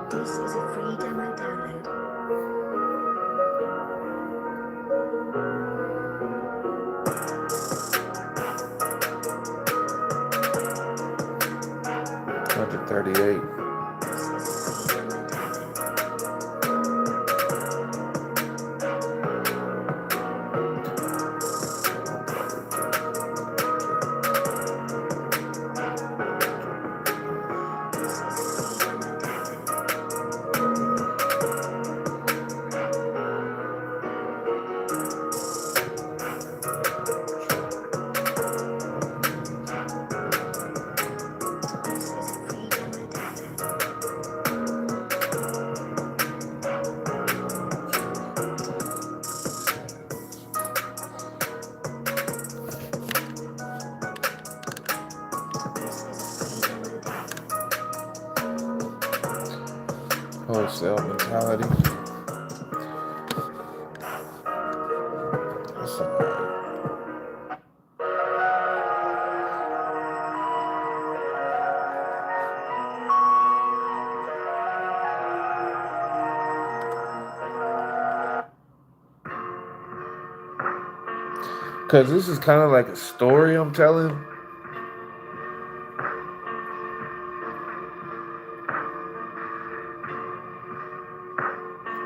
H: This is a free demo download.
D: $138. Wholesale mentality. That's all right. Because this is kind of like a story I'm telling.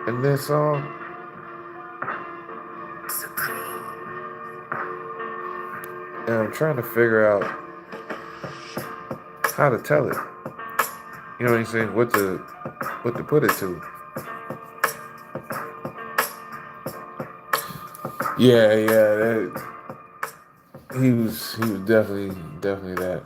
D: In this song. And I'm trying to figure out how to tell it. You know what I'm saying? What to put it to. Yeah, yeah. He was definitely that.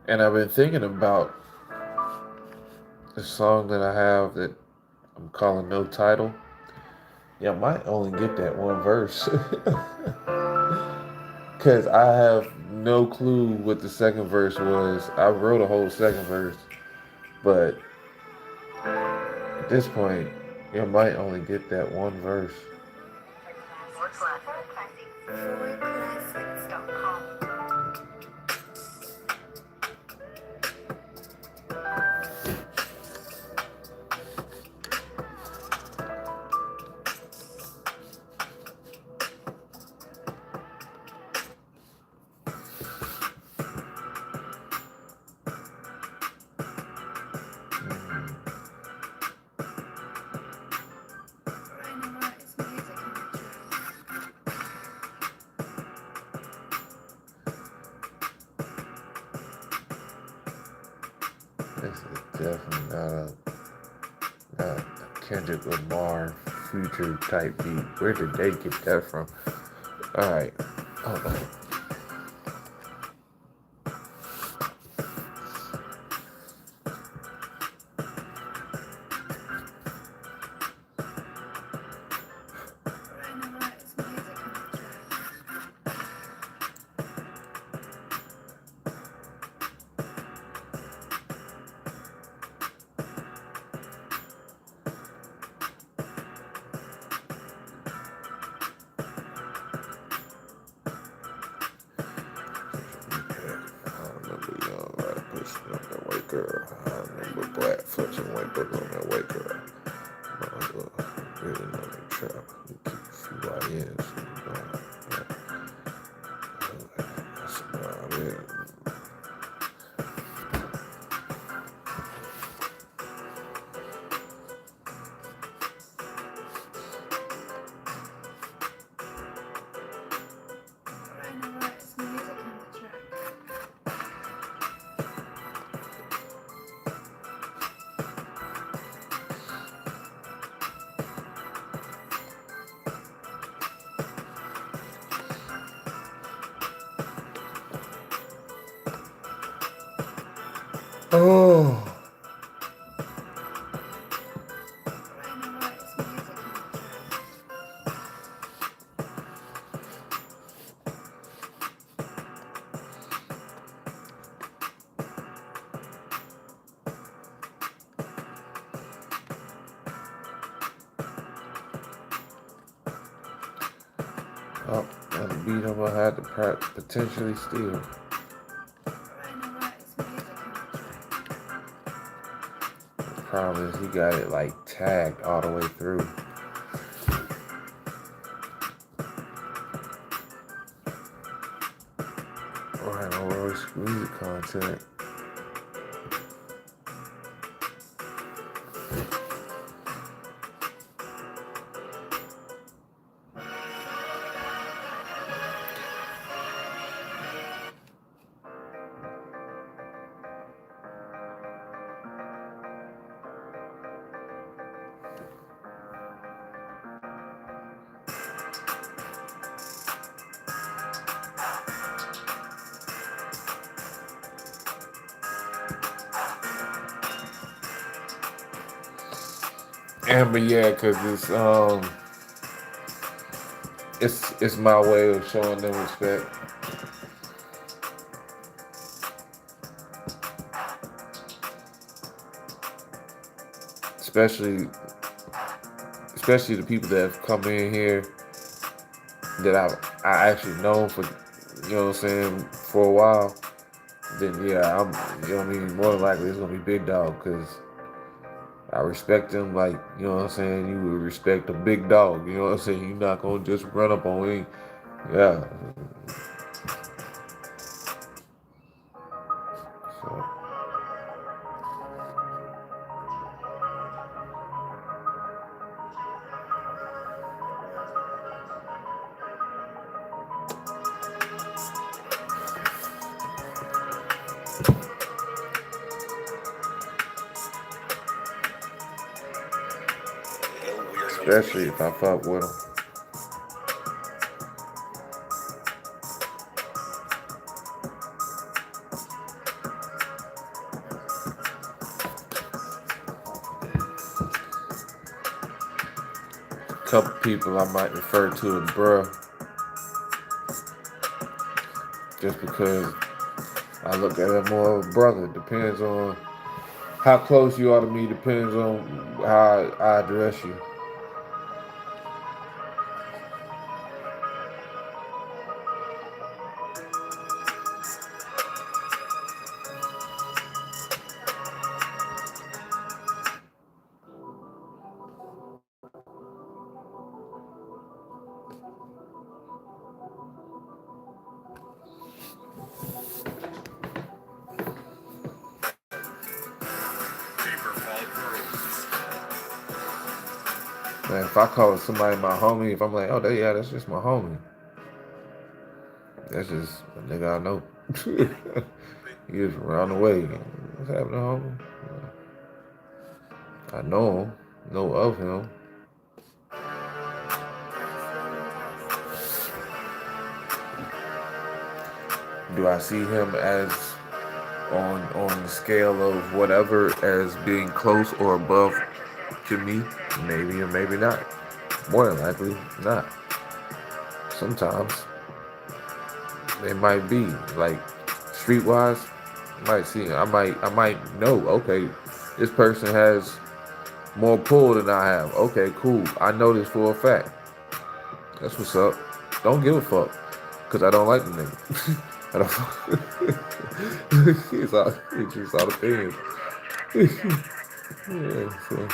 D: And I've been thinking about the song that I have that I'm calling No Title. Yeah, I might only get that one verse. Because I have no clue what the second verse was. I wrote a whole second verse. But at this point, you might only get that one verse. This is definitely not a Kendrick Lamar future type beat. Where did they get that from? Alright, hold on. White girl. I remember black flexing white burger on that white girl. Really know they trap. We keep a few YNs. That's about it. Oh. Oh, that beat I'm gonna have to potentially steal. The problem is he got it like tagged all the way through. Alright, no Royce music content. Amber, yeah, cause it's my way of showing them respect. Especially especially the people that have come in here that I actually known for, you know what I'm saying, for a while. Then yeah, you know what I mean, more than likely it's gonna be big dog because I respect them like, you know what I'm saying, you would respect a big dog, you know what I'm saying? You're not gonna just run up on me. Yeah. So especially if I fuck with them. Couple people I might refer to as bruh, just because I look at it more of a brother. Depends on how close you are to me, depends on how I address you. Man, if I call somebody my homie, if I'm like, oh, yeah, that's just my homie. That's just a nigga I know. He just around the way. What's happening, homie? I know him, know of him. Do I see him as on the scale of whatever as being close or above to me? Maybe or maybe not. More than likely, not. Sometimes they might be like streetwise. Might see. I might know. Okay, this person has more pull than I have. Okay, cool. I know this for a fact. That's what's up. Don't give a fuck, cause I don't like the nigga. I don't. It's just all opinions. Yeah. So.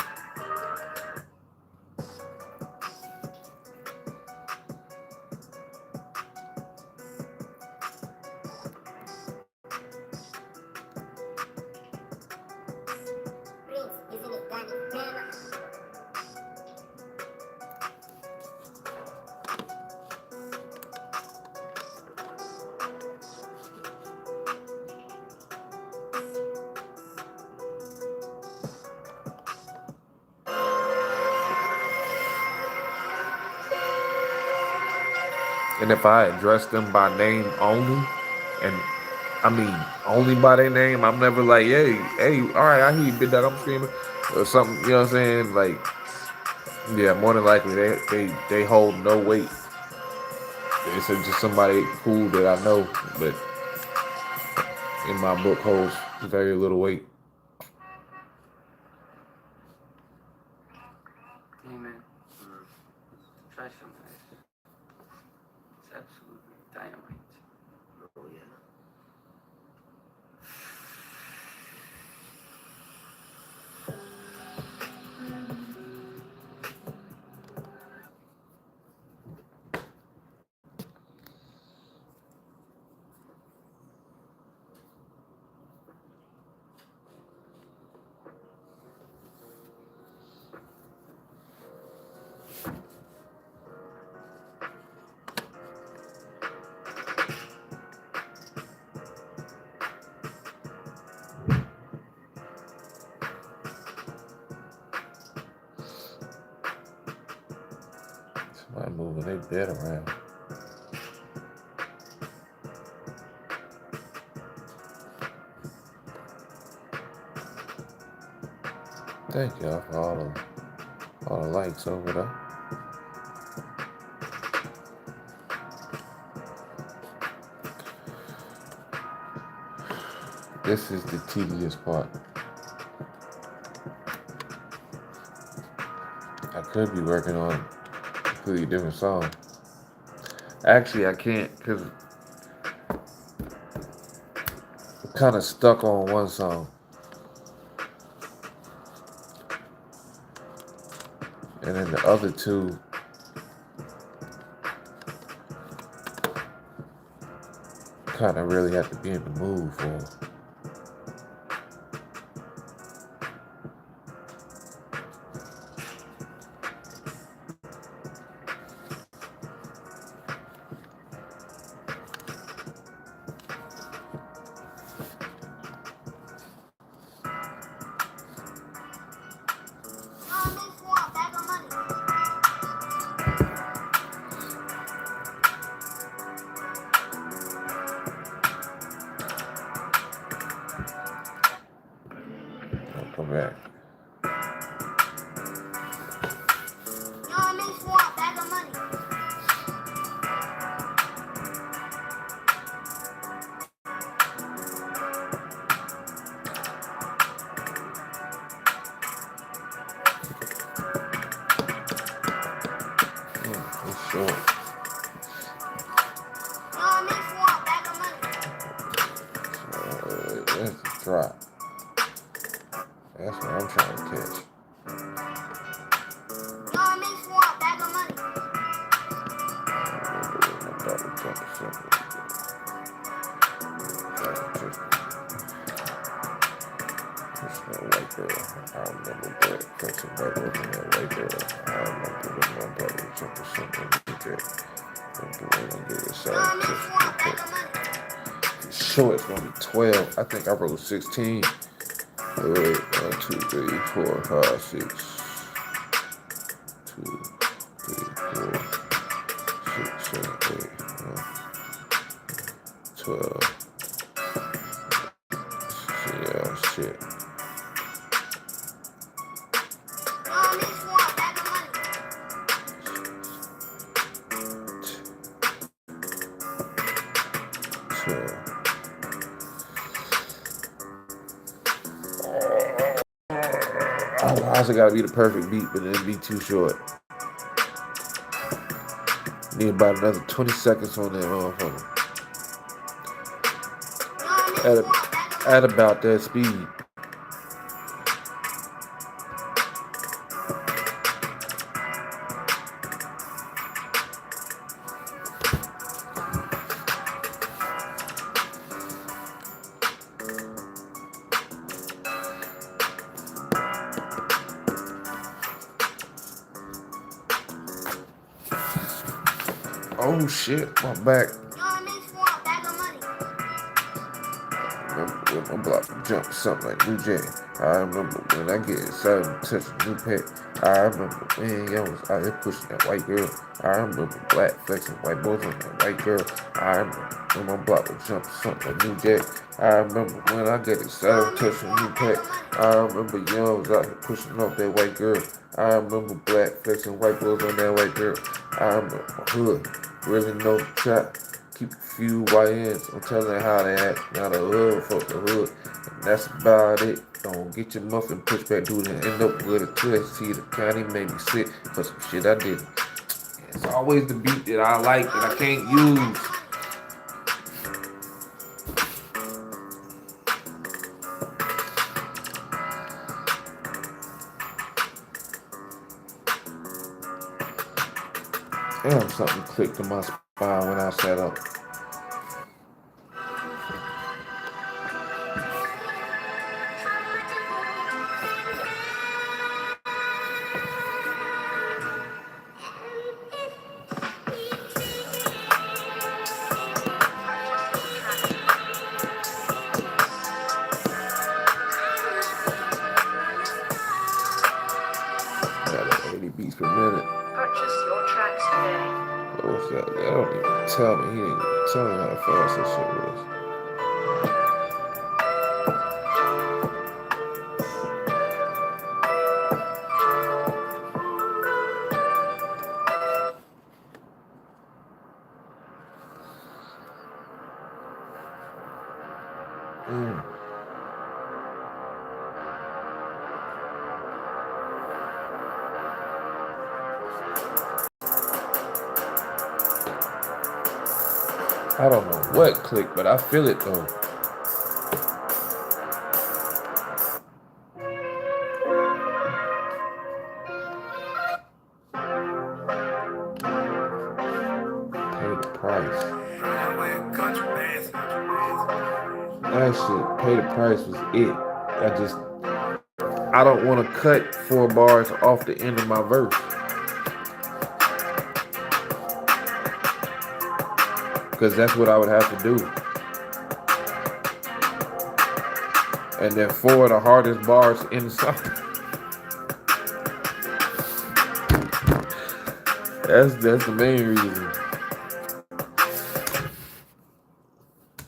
D: And if I address them by name only, and I mean only by their name, I'm never like, hey, all right, I hear you did that, I'm screaming, or something. You know what I'm saying? Like, yeah, more than likely they hold no weight. It's just somebody cool that I know, but in my book holds very little weight.
I: Amen. Try some of this. It's absolutely dynamite. Oh yeah.
D: Somebody moving their bed around. Thank y'all for all the All the lights over there. This is the tedious part. I could be working on a completely different song. Actually, I can't because I'm kind of stuck on one song. And then the other two, kind of really have to be in the mood for. I'll come back. It's short. That's the drop. That's what I'm trying to catch. White girl. I remember that catching that working that white girl. I remember when my brother jumped or something like that. And the way I get it shot. Sure, it's gonna be 12. I think I wrote 16. 1, 2, 3, 4, 5, 6. 2, 3, 4, 6, 7, 8, 12. Yeah, shit. Why's it gotta be the perfect beat, but then be too short? Need about another 20 seconds on that motherfucker. At about that speed. Oh shit, my back. Remember when my block jumped something like New Jay. I remember when I get excited and touch a new pet. I remember when I was out here pushing that white girl. I remember black flexing white boys on that white girl. I remember when my block would jump something like New Jay. I remember when I get excited and touch a new pet. I remember young was out here pushing off that white girl. I remember black flexing white boys on that white girl. I remember my hood. Really know the trap. Keep a few YNs. I'm telling how they act. Now the hood, fuck the hood. And that's about it. Don't get your muffin pushed back, dude, and end up with a twist. See, the county made me sick for some shit I didn't. It's always the beat that I like that I can't use. Damn, something clicked in my spine when I sat up. Got 80 beats per minute.
G: Purchase your tracks today.
D: What's that? They don't even tell me. He didn't even tell me how fast this shit was. Mm. I don't know what clicked, but I feel it though. Pay the price. That shit, pay the price was it. I don't want to cut 4 bars off the end of my verse. Because that's what I would have to do. And then 4 of the hardest bars in the song. That's the main reason.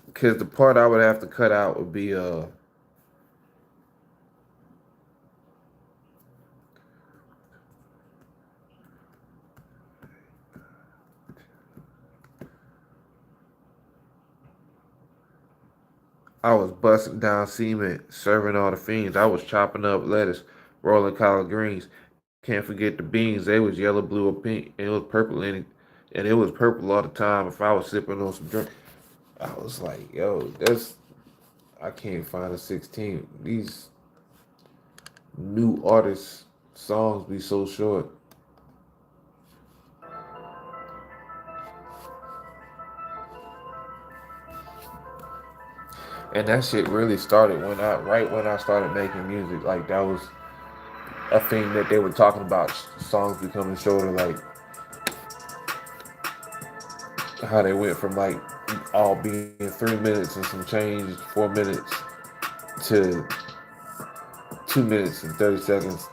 D: Because the part I would have to cut out would be I was busting down cement, serving all the fiends. I was chopping up lettuce, rolling collard greens. Can't forget the beans. They was yellow, blue, or pink, and it was purple in it. And it was purple all the time. If I was sipping on some drink, I was like, yo, I can't find a 16. These new artists' songs be so short. And that shit really started right when I started making music. Like that was a thing that they were talking about, songs becoming shorter, like how they went from like all being 3 minutes and some change, 4 minutes to 2 minutes and 30 seconds,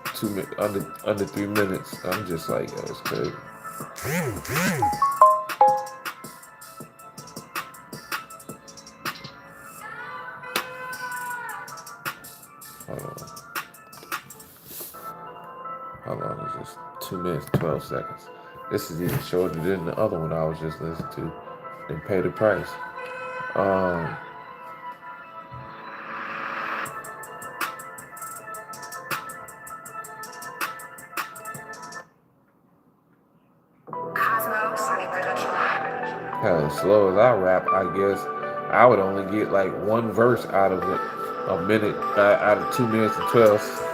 D: under 3 minutes. I'm just like, yo, it's crazy. Hold on. How long is this? 2 minutes, 12 seconds. This is even shorter than the other one I was just listening to. Then Pay the Price. Hell, as slow as I rap, I guess I would only get like one verse out of it, a minute, out of 2 minutes and 12.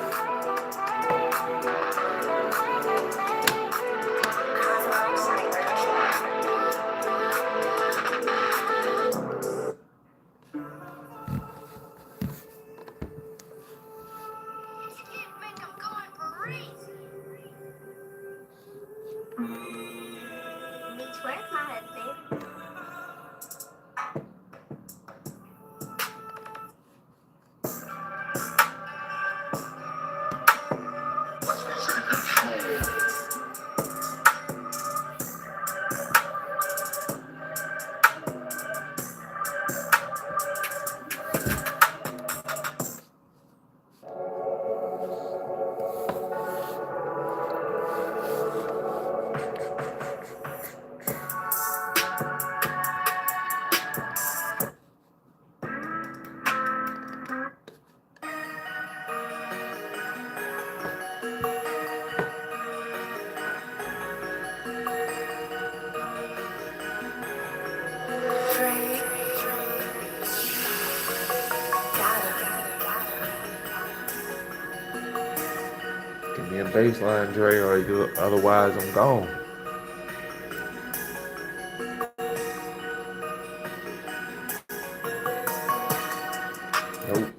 D: Give me a baseline, Dre, or otherwise I'm gone. Nope.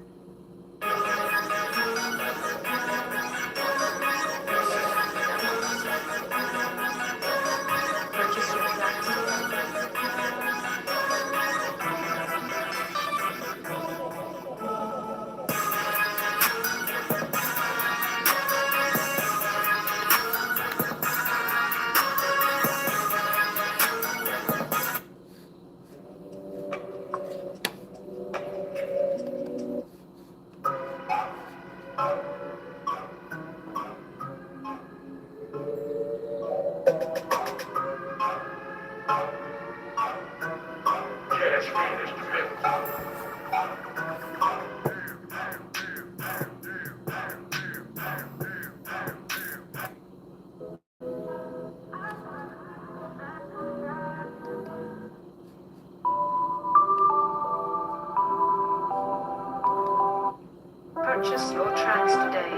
H: Purchase your tracks today.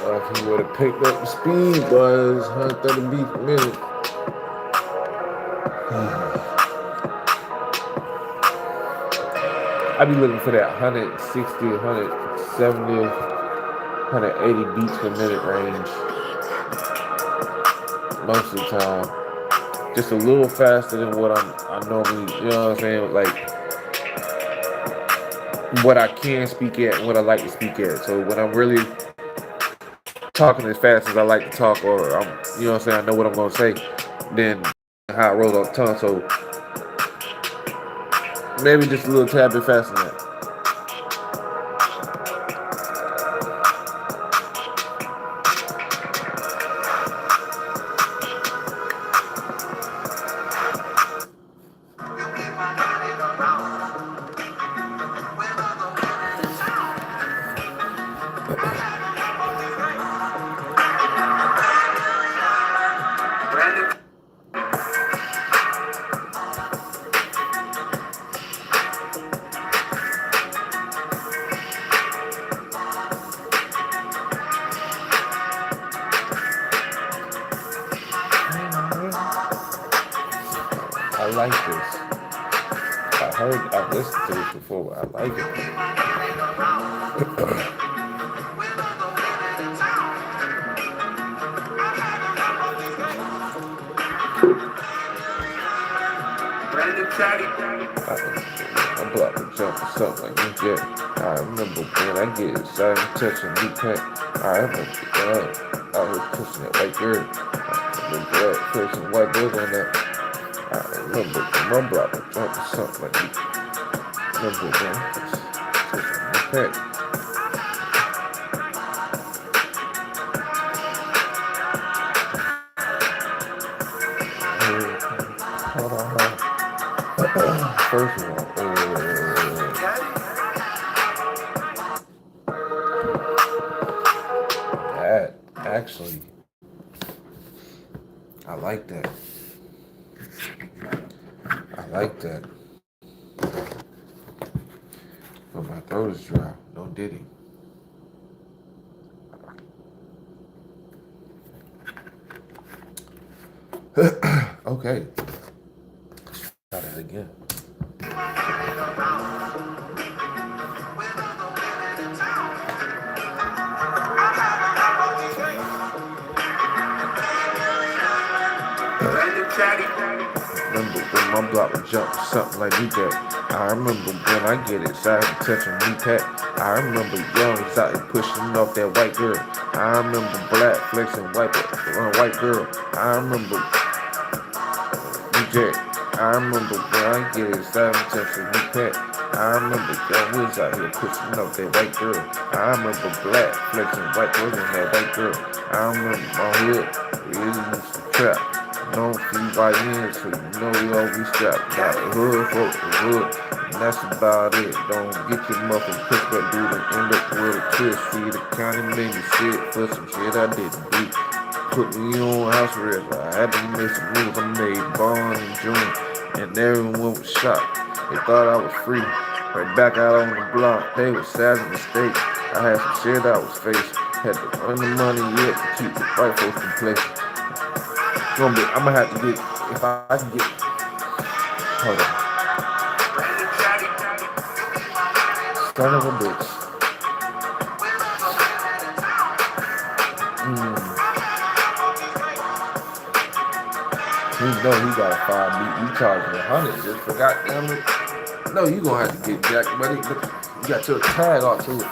D: Well, if he would have picked up the speed, was 130 beats per minute. I be looking for that 160, 170, 180 beats per minute range most of the time. Just a little faster than what I normally, you know what I'm saying? Like what I can speak at and what I like to speak at. So when I'm really talking as fast as I like to talk, or I'm, you know what I'm saying, I know what I'm gonna say, then how I roll off the tongue. So maybe just a little tad bit faster than that. I like this. I've listened to this before, but I like it. I'm about to jump or something like that. Yeah. I remember when I get excited touching new pack. I remember I was pushing that white girl. I remember that pushing white girls on that. I remember my brother jump or something like that. Remember when touching new pack. First of all, that actually, I like that. I like that. But my throat is dry. No diddy. Okay. Try that again. Remember when my block would jump or something like that. I remember when I get excited touching new pack. I remember young out here pushing off that white girl. I remember black flexing white girl. I remember DJ. I remember when I get excited touching new pack. I remember young Wiz out here pushing off that white girl. I remember black flexing white girl on that white girl. I remember my hood really used to trap. Don't feed YN, so you know we always strap. Got the hood, folk, the hood, and that's about it. Don't get your muffin push that dude and end up with a twist. See, the county made me sick for some shit I didn't do. Put me on house arrest, I had to make some moves. I made bond in June, and everyone was shocked. They thought I was free. Right back out on the block, they was sad as mistake. I had some shit I was faced. Had to earn the money yet to keep the white folks in place. I'm gonna have to get, if I can get, hold on. Son of a bitch. He know he got a 5 beat, you charging 100 just for goddamn it. No, you gonna have to get jacked, buddy. You got your tag out to it.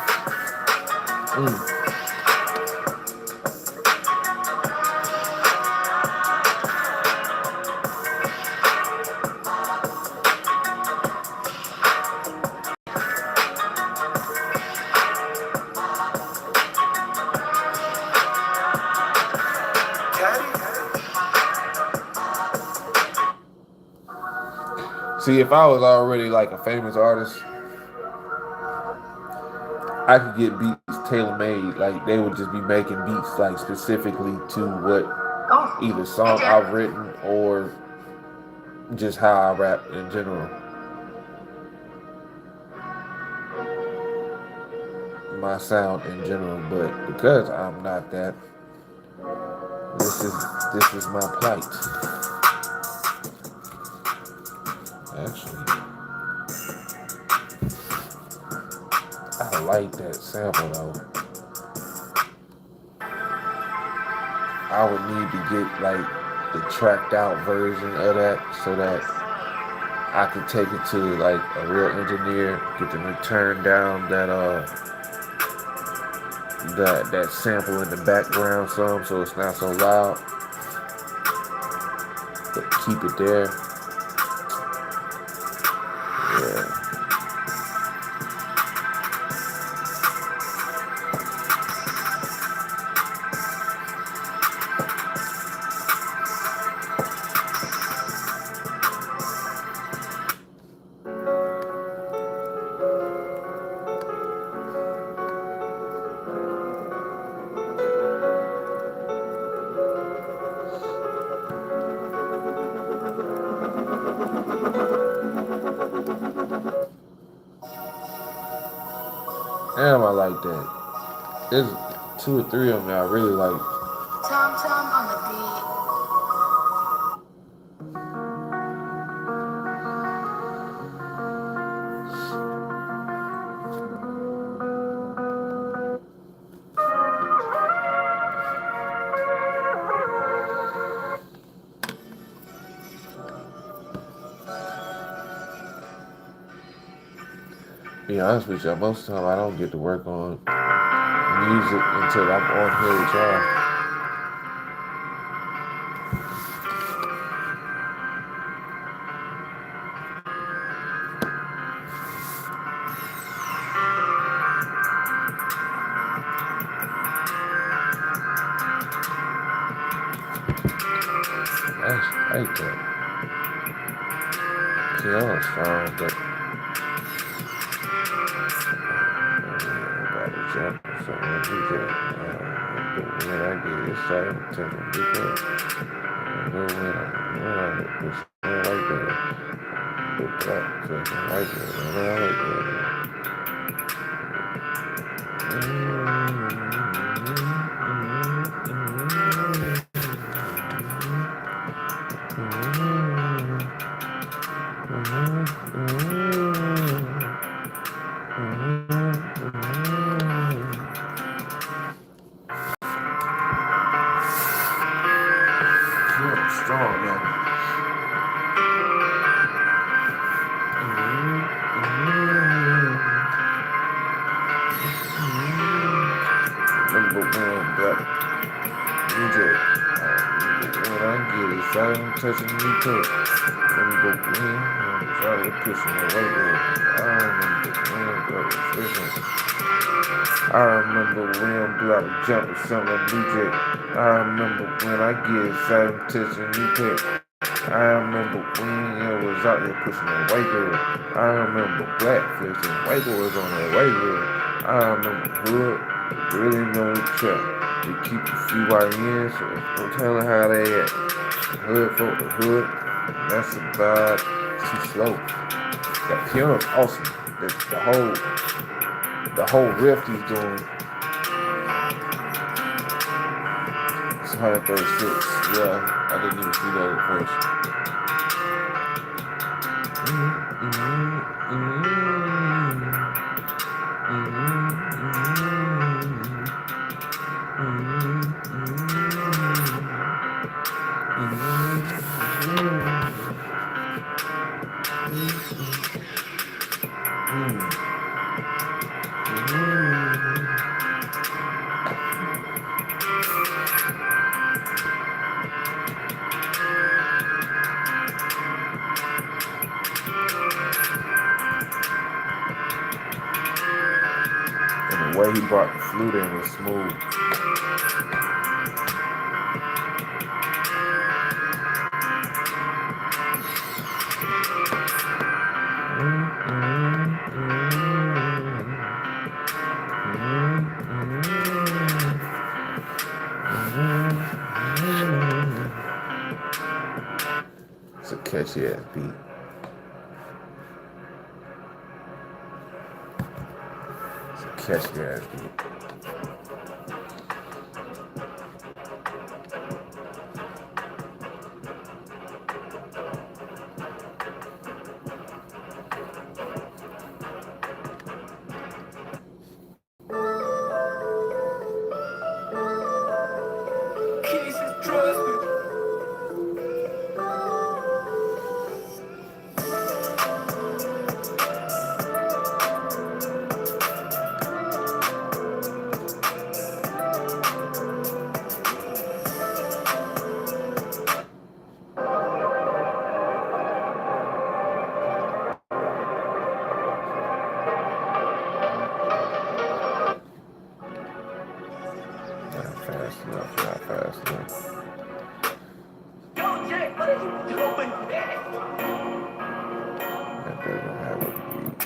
D: See, if I was already like a famous artist, I could get beats tailor made. Like they would just be making beats like specifically to what either song I've written or just how I rap in general. My sound in general, but because I'm not that, this is my plight. Actually, I like that sample though. I would need to get like the tracked out version of that so that I could take it to like a real engineer, get them to turn down that sample in the background some so it's not so loud, but keep it there. Yeah. Damn, I like that. There's 2 or 3 of them that I really like.
H: Tom Tom on the beat.
D: Be honest with y'all, most of the time I don't get to work on music until I'm on here with y'all. I like that. Piano strong, but jump, so when I do that, when I get excited, tell me do that. When I push like that, put that, like that, when I like that. Strong, man. Remember when black music, when I get excited, I'm touching new tech. Remember when I started pushing the white girl. I remember when black was fishing. I remember when black jumping some of new jet. I remember when I get excited, I'm touching new tech. I remember when it was out there pushing that white girl. I remember black flexing white boys on that white girl. I remember hood really know the trap. They keep a few YNs, so don't tell them how they at. Hood folk the hood, that's about too slow. That piano's awesome. The whole riff he's doing. It's 136. Yeah, I didn't even see that at first. And the way he brought the flute in was smooth. catchy ass beat. It's a catchy ass beat. Not fast enough, not fast enough.
B: Yo, Jay, what are you doing, man?
D: That doesn't have a beat.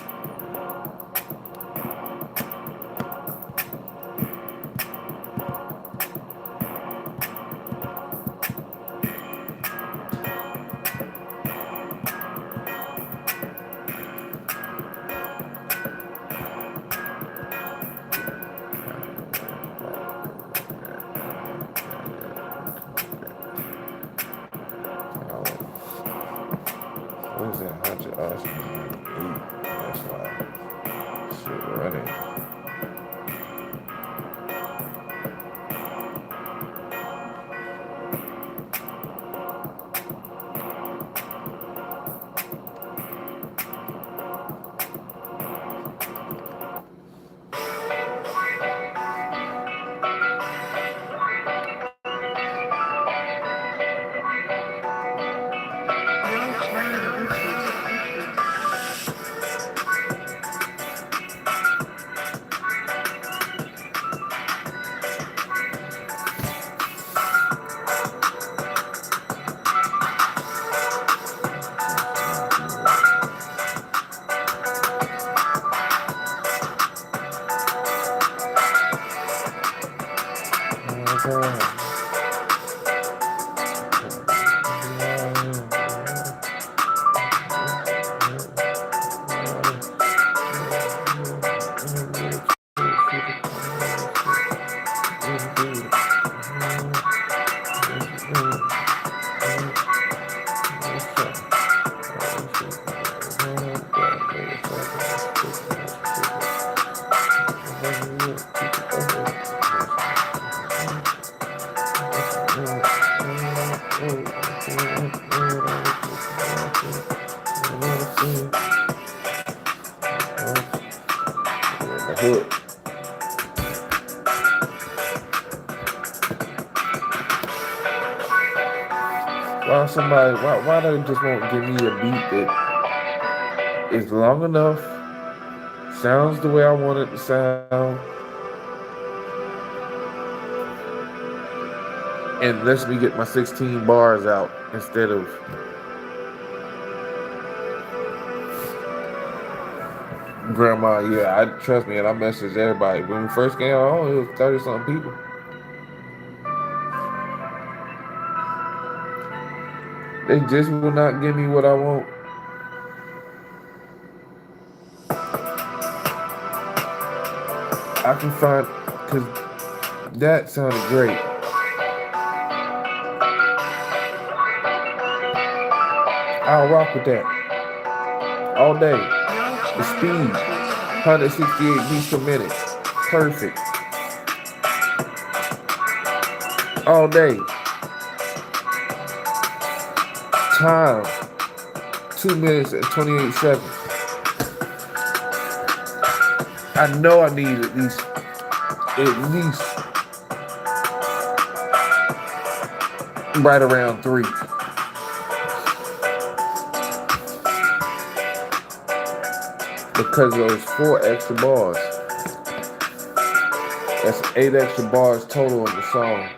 D: What is that? 100 Austin 8. That's why shit running. Hook. Why they just won't give me a beat that is long enough, sounds the way I want it to sound, and lets me get my 16 bars out instead of grandma. Yeah, trust me, and I messaged everybody. When we first came out, it was 30-something people. They just will not give me what I want. I can find, because that sounded great. I'll rock with that all day. The speed, 168 beats per minute, perfect. All day. Time, 2 minutes and 28 seconds. I know I need at least right around 3. Because of those 4 extra bars. That's 8 extra bars total in the song.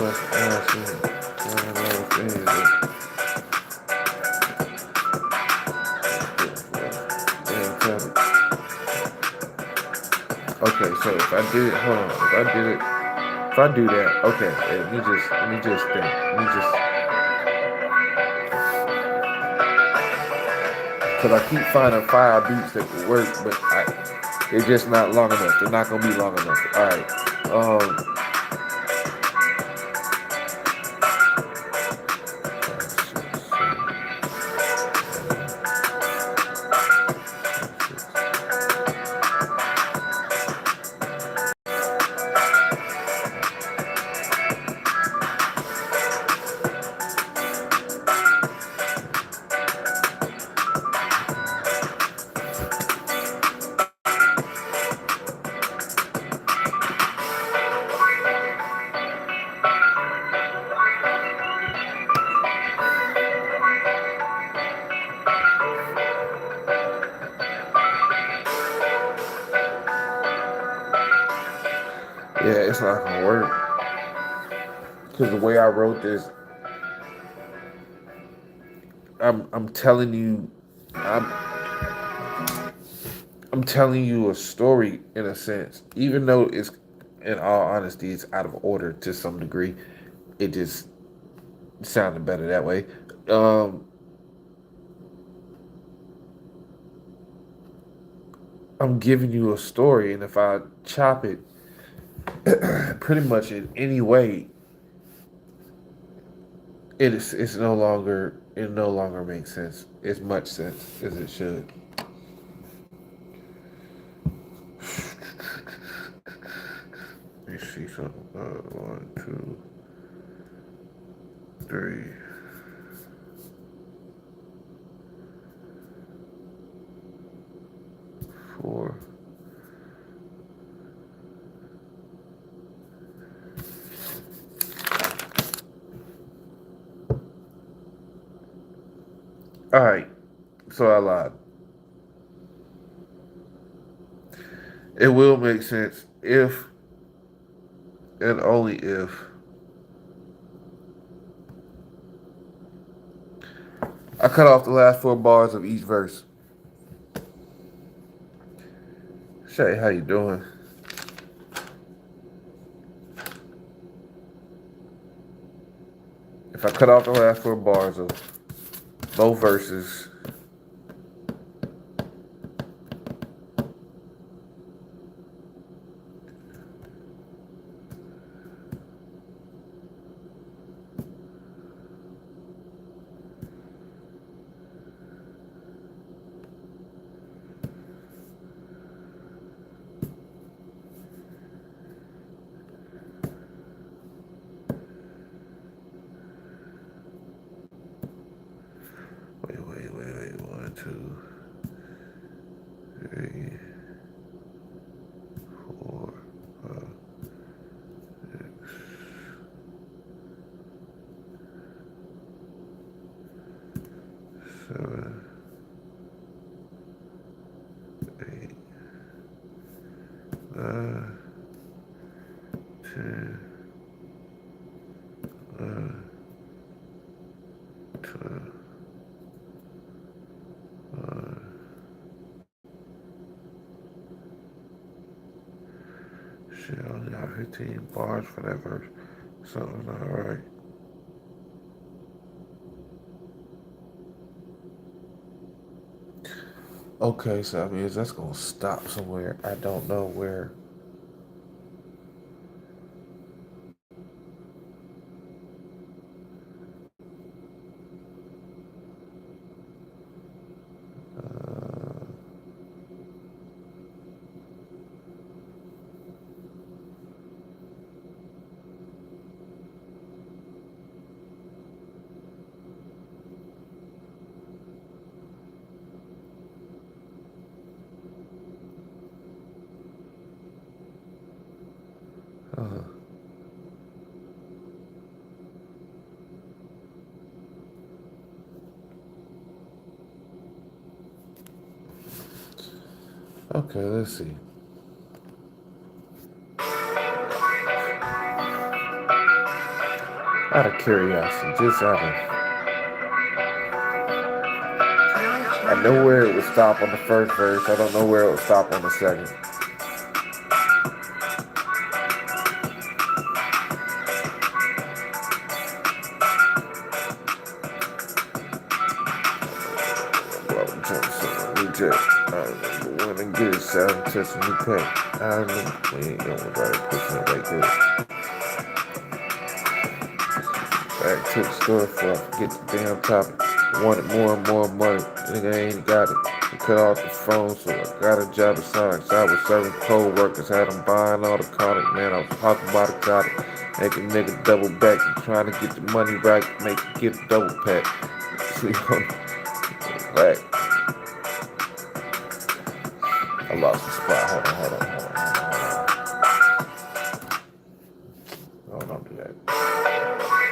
D: question answered. Okay, so if I did it, hold on. If I do that, okay. Let me just think. Let me just, cause I keep finding 5 beats that could work, but they're just not long enough. They're not gonna be long enough. All right. Yeah, it's not gonna work. Cause the way I wrote this, I'm telling you, I'm telling you a story in a sense. Even though it's, in all honesty, it's out of order to some degree. It just sounded better that way. I'm giving you a story, and if I chop it pretty much in any way, it no longer makes sense as much sense as it should. Let me see something. 1, 2, 3, 4. All right, so I lied. It will make sense if and only if I cut off the last 4 bars of each verse. Shay, how you doing? If I cut off the last 4 bars of both verses, wait. 1, 2, 3, 4, 5, 6, 7, 8, 9, 10, 11, 12. Shit, I only got 15 bars for that verse. Something's not right. Okay, so that means that's gonna stop somewhere. I don't know where. Okay, let's see. Out of curiosity, just out of, I know where it would stop on the first verse. I don't know where it would stop on the second. I remember when I get sound touching new pack. I remember when you was right pushing it like this. Back to the store before I forget the damn topic. Wanted more and more money. Nigga ain't got it. I cut off the phone, so I got a job at Sonic. I was serving cold workers, had them buying all the chronic. Man, I was talking about a chronic. Make a nigga double back and trying to get the money right. Make it get a double pack. Sleep on black. I lost the spot. Hold on. Hold on, do that.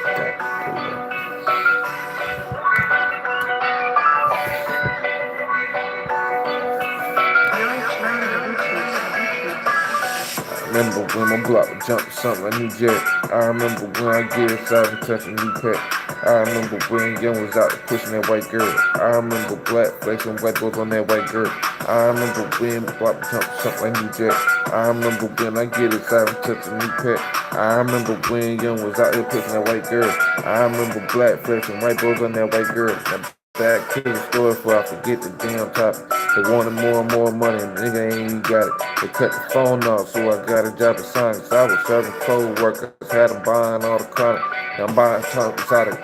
D: Okay, here we go. I remember when my block would jump something like New Jack. I remember when I get inside and touch a new pack. I remember when Young was out there pushing that white girl. I remember black flexing white boys on that white girl. I remember when my block would jump something like New Jack. I remember when I get inside and touch a new pack. I remember when Young was out there pushing that white girl. I remember black flexing white boys on that white girl. Now back to the store before I forget the damn topic. They wanted more and more money, and nigga ain't even got it. They cut the phone off, so I got a job at Sonic. So I was serving cold workers, had them buying all the chronic. Now I'm buying top inside of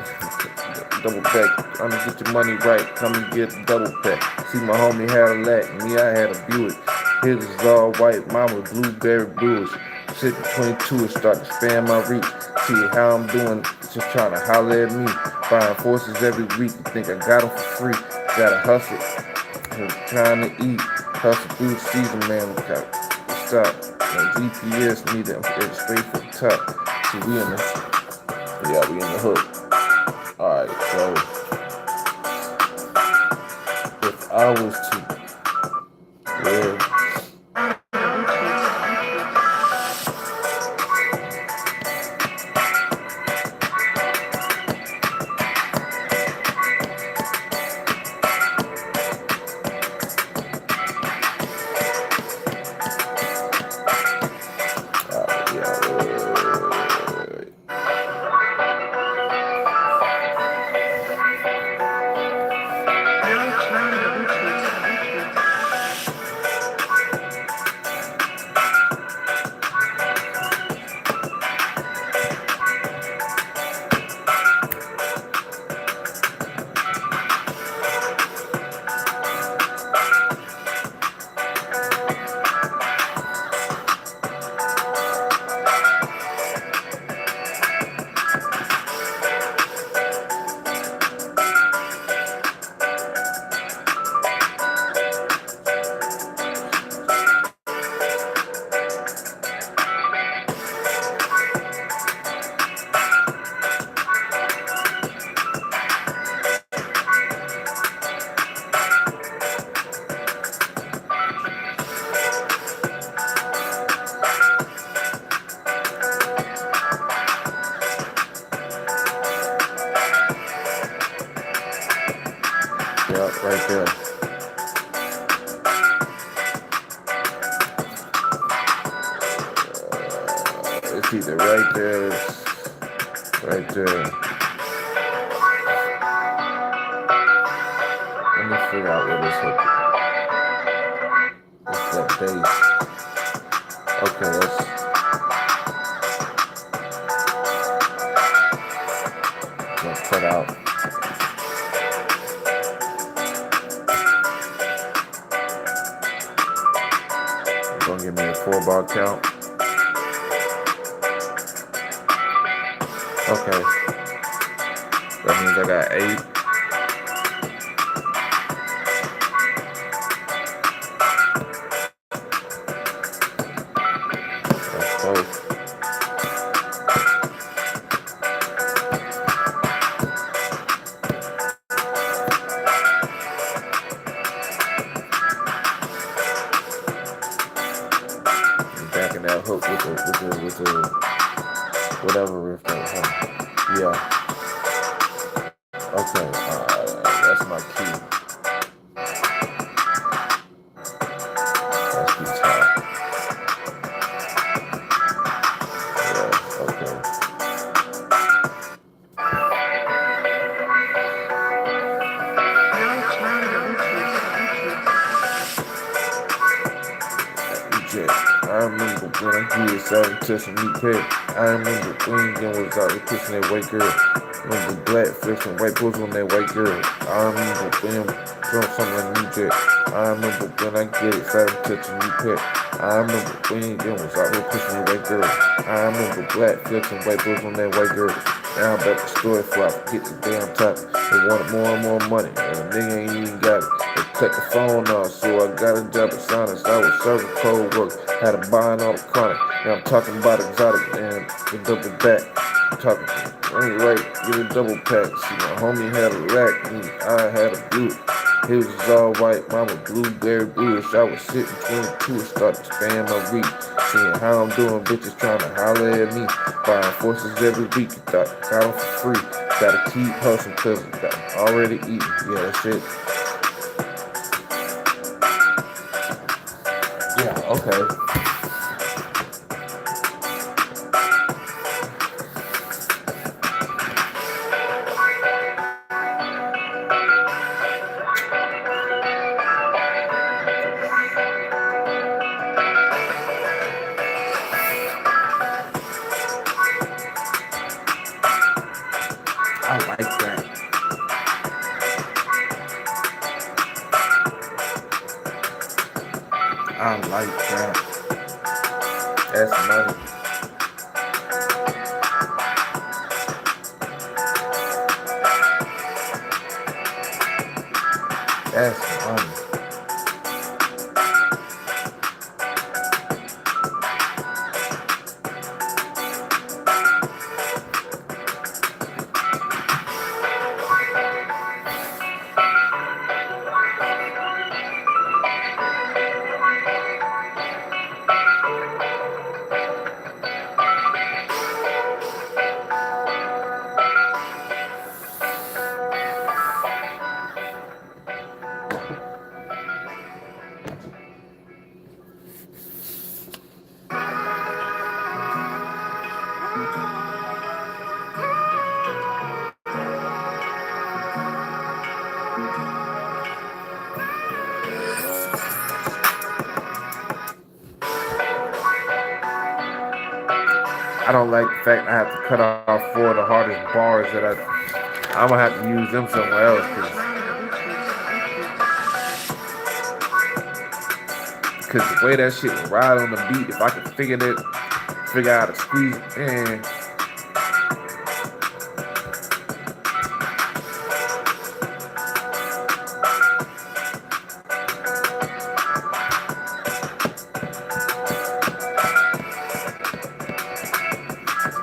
D: double pack. I'm gonna get your money right, come and get the double pack. See my homie had a lack, me I had a Buick. His is all white, mine was blueberry bluish. Shit 22 and start to spam my reach. See how I'm doing, just trying to holler at me. Buying forces every week, you think I got them for free. Gotta hustle, I'm trying to eat. Hustle through the season, man, we got to stop. No GPS, need them straight from the top. See, we in the hook. Alright, so if I was to live right there. It's either right there, right there. Let me figure out where this hook is. It's that bass. Okay, let's cut out. Gonna give me a 4-bar count. Okay. That means I got 8. That's close. Backing that hook with the whatever riff that was. Yeah. Okay. That's my key. That's guitar. Yeah. Okay. Eject. I remember when I did 7 to some new pet. I remember when Young was out there kissing that white girl. Remember black flips and white boots on that white girl. I remember when doing something like new jet. I remember when I get it 7 to some new pet. I remember when Young was out there kissing that white girl. I remember black flips and white boots on that white girl. Now I'm back to the store before I forget the damn top. They wanted more and more money, and the nigga ain't even got it. They cut the phone off, so I got a job at Sonics. I was serving cold work, had to buy all the chronic. Now I'm talking about exotic, and the double back. Talking, right, get a double pack. See, my homie had a rack, and I had a blue. His was all white, mama blueberry bluish. I was sitting 22 and started to expand my reach. Seeing how I'm doing, bitches trying to holler at me. Buying forces every week, got them for free. Gotta keep hustling cause I'm already eating. Yeah, that's it. Yeah, okay. I like that. I like that. That's money. That's money. I don't like the fact I have to cut off 4 of the hardest bars that I'm gonna have to use them somewhere else because the way that shit will ride on the beat, if I could figure out how to squeeze it in.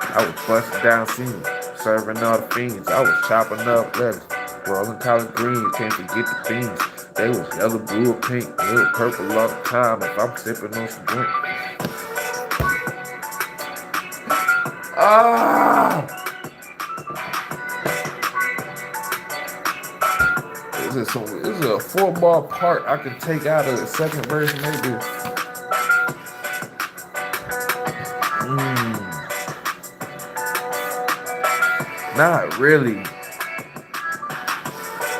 D: I was busting down scenes, serving all the fiends. I was chopping up lettuce, rolling collard greens, can't forget the beans. They was yellow, blue, or pink, and it was purple all the time if I'm sipping on some drink. Ah! This is a 4-bar part I can take out of the second verse maybe. Not really.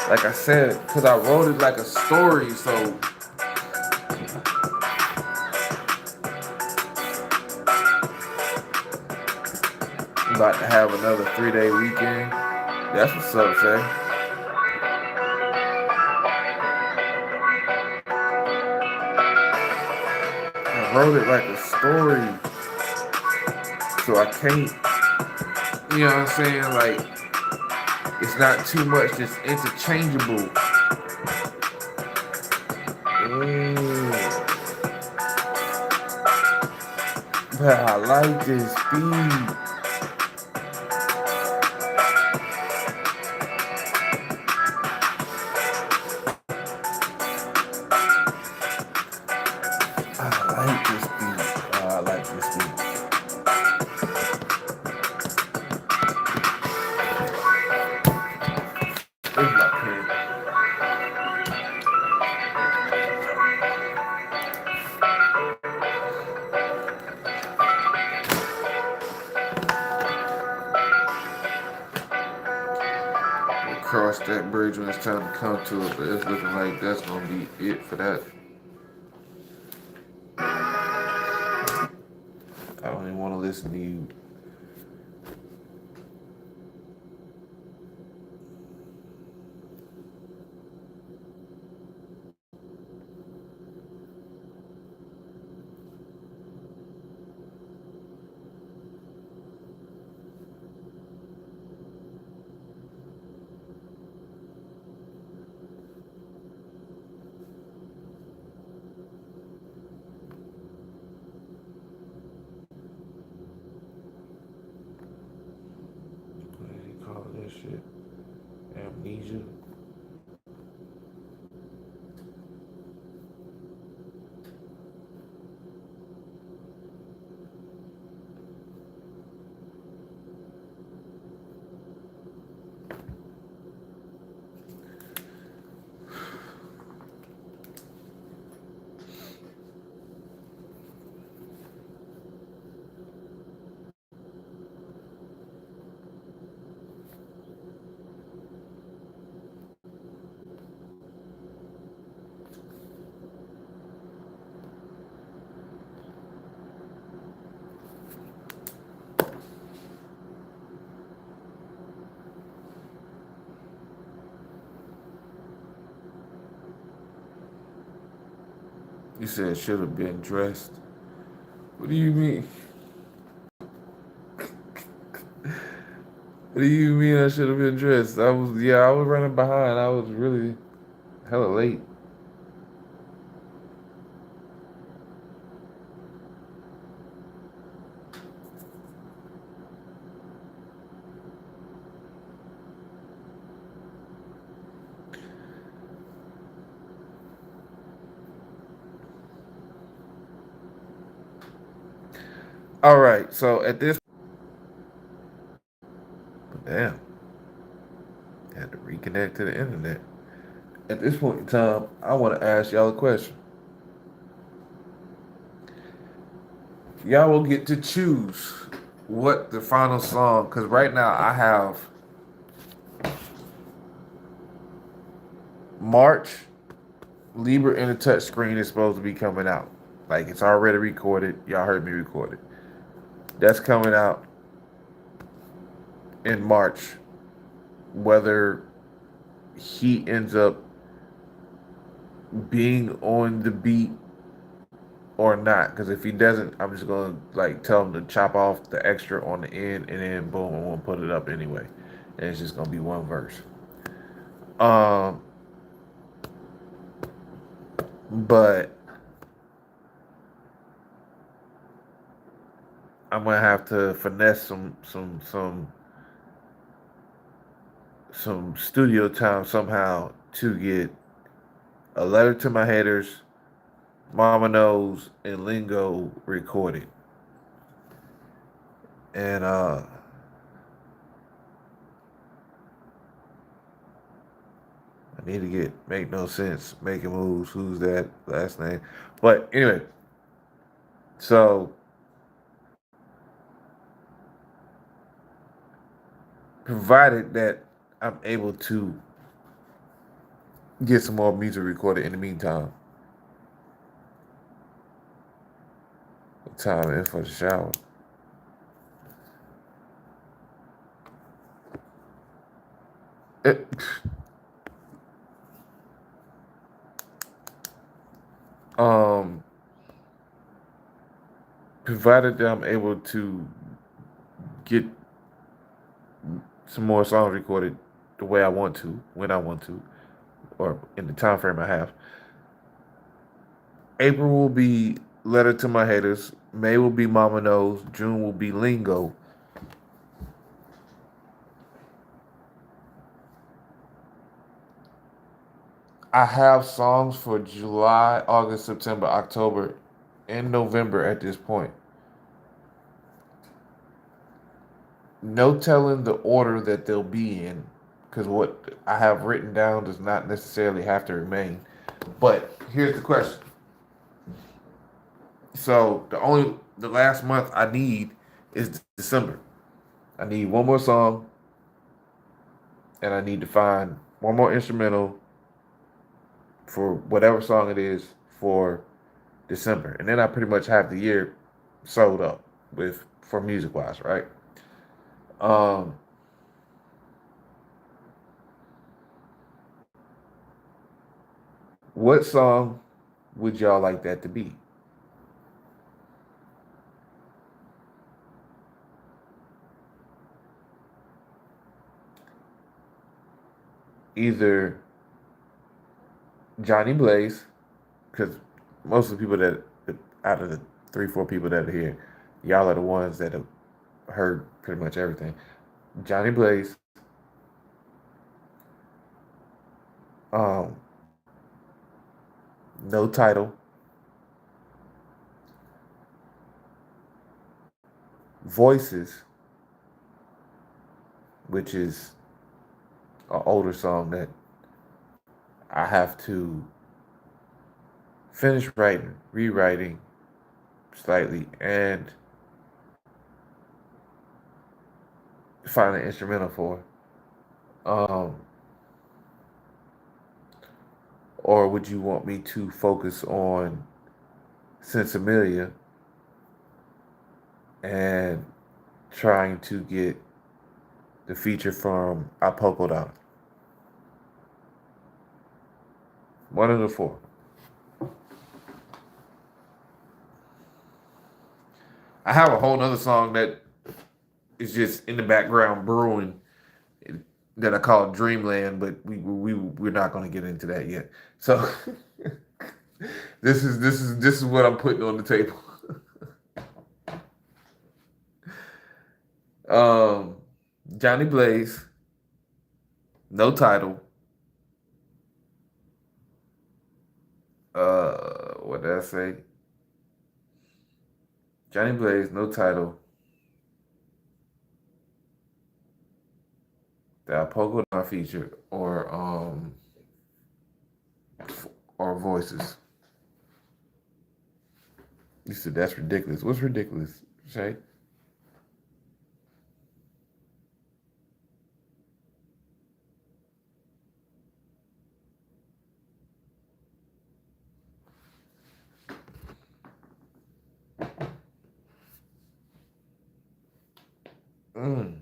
D: Like I said, because I wrote it like a story, so I'm about to have another 3-day weekend. That's what's up, Shay. I wrote it like a story, so I can't, you know what I'm saying? Like, it's not too much, it's interchangeable. But I like this beat. I like this beat. Oh, I like this beat. cross that bridge when it's time to come to it, but it's looking like that's gonna be it for that. I don't even want to listen to you. What do you call that shit? Amnesia. You said should have been dressed. What do you mean? What do you mean I should have been dressed? I was running behind. I was really hella late. All right, so at this, damn, had to reconnect to the internet. At this point in time, I want to ask y'all a question. Y'all will get to choose what the final song, because right now I have March, Libra in the touchscreen is supposed to be coming out. Like it's already recorded. Y'all heard me record it. That's coming out in March. Whether he ends up being on the beat or not, because if he doesn't, I'm just gonna like tell him to chop off the extra on the end, and then boom, I'm gonna put it up anyway, and it's just gonna be one verse. But I'm gonna have to finesse some studio time somehow to get A Letter to My Haters, Mama Knows, and Lingo recorded. And I need to get Make No Sense, Making Moves, who's that last name? But anyway, so provided that I'm able to get some more music recorded in the meantime. What time is for the shower? It, provided that I'm able to get some more songs recorded the way I want to, when I want to, or in the time frame I have. April will be Letter to My Haters. May will be Mama Knows. June will be Lingo. I have songs for July, August, September, October, and November at this point. No telling the order that they'll be in, because what I have written down does not necessarily have to remain. But here's the question. So the last month I need is December. I need one more song and I need to find one more instrumental for whatever song it is for December, and then I pretty much have the year sold up with for music wise, right? Um, what song would y'all like that to be? Either Johnny Blaze, because most of the people that out of the 3, 4 people that are here, y'all are the ones that have heard pretty much everything. Johnny Blaze, um, No Title, Voices, which is an older song that I have to finish writing, rewriting slightly, and find an instrumental for. Um, or would you want me to focus on Sensimilia and trying to get the feature from Apocodon? One of the four. I have a whole other song that is just in the background brewing that I call Dreamland, but we're not going to get into that yet. So this is what I'm putting on the table. Johnny Blaze, No Title. What did I say? Johnny Blaze, No Title. The Apocodon feature or Voices. You said that's ridiculous. What's ridiculous, Shay? Mm.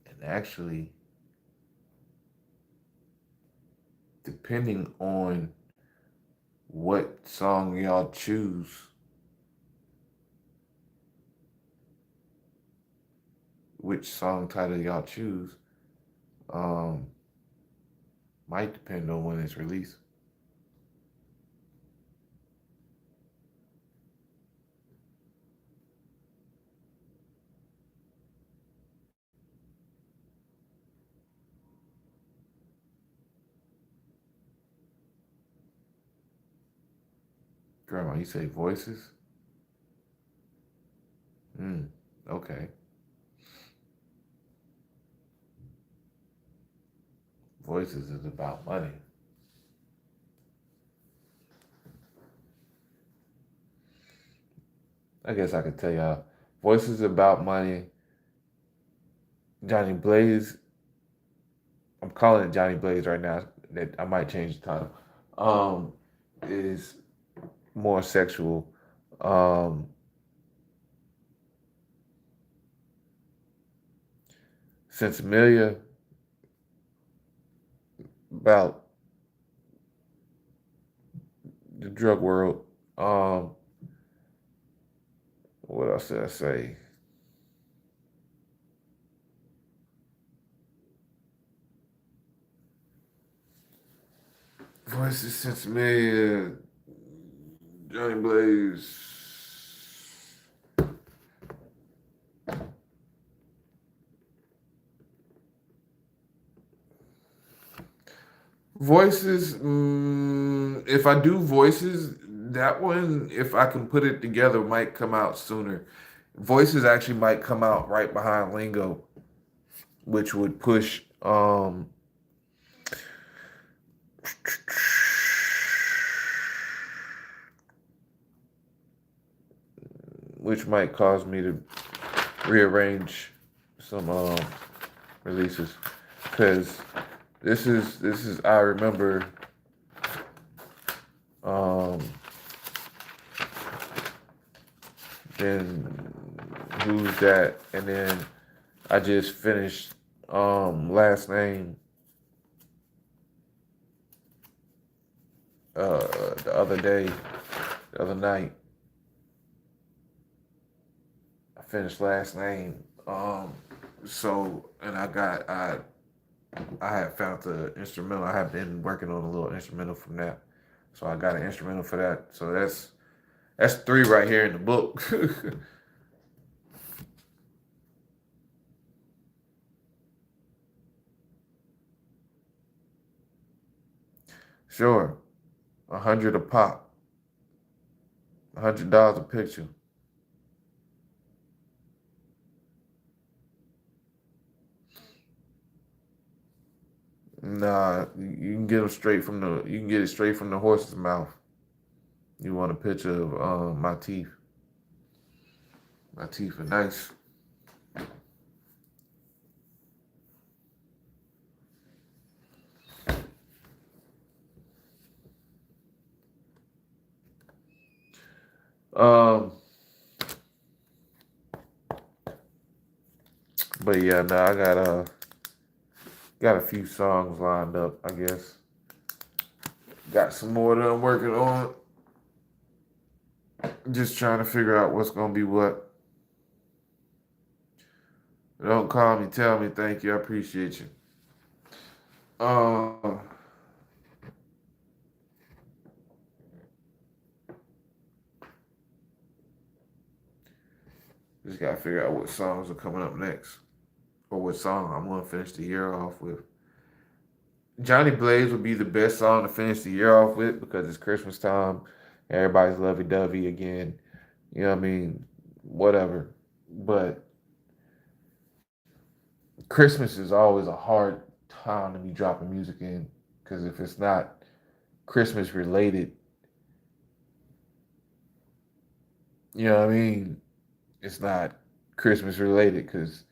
D: And actually, depending on what song y'all choose, which song title y'all choose, might depend on when it's released. Grandma, you say Voices? Okay. Voices is about money. I guess I could tell y'all. Voices about money. Johnny Blaze. I'm calling it Johnny Blaze right now. That I might change the title. Is more sexual. Sensimilia about the drug world. What else did I say? Voices, Sensimilia, Johnny Blaze. Voices, if I do Voices, that one, if I can put it together, might come out sooner. Voices actually might come out right behind Lingo, which would push Um, which might cause me to rearrange some releases, because this is I remember um then who's that, and then I just finished last name the other night. I finished last name. So and I had found the instrumental. I have been working on a little instrumental from that. So I got an instrumental for that. So that's three right here in the book. Sure. 100 a pop. $100 a picture. Nah, you can get them straight from the. You can get it straight from the horse's mouth. You want a picture of my teeth? My teeth are nice. Um, but yeah, no, I got a few songs lined up. I guess got some more that I'm working on. Just trying to figure out what's gonna be what. Don't call me, tell me. Thank you, I appreciate you. Um, just gotta figure out what songs are coming up next, or what song I'm gonna finish the year off with. Johnny Blaze would be the best song to finish the year off with because it's Christmas time. Everybody's lovey dovey again. You know what I mean? Whatever. But Christmas is always a hard time to be dropping music in because if it's not Christmas related, you know what I mean? It's not Christmas related because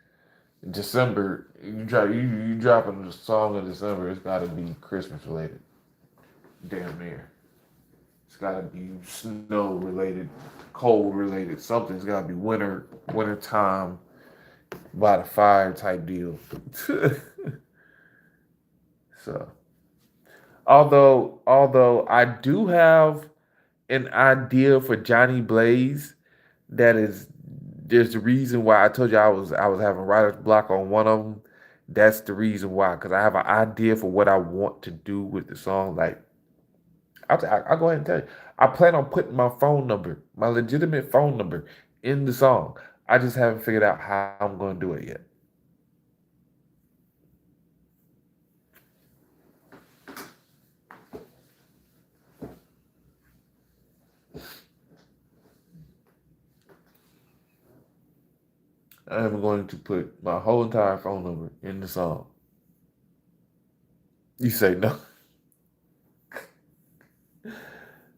D: December, you dropping the song in December, it's got to be Christmas related. Damn near. It's got to be snow related, cold related. Something's got to be winter time, by the fire type deal. So, although I do have an idea for Johnny Blaze, that is there's the reason why I told you I was having writer's block on one of them. That's the reason why, because I have an idea for what I want to do with the song. Like I'll go ahead and tell you, I plan on putting my phone number, my legitimate phone number, in the song. I just haven't figured out how I'm going to do it yet. I am going to put my whole entire phone number in the song. You say no.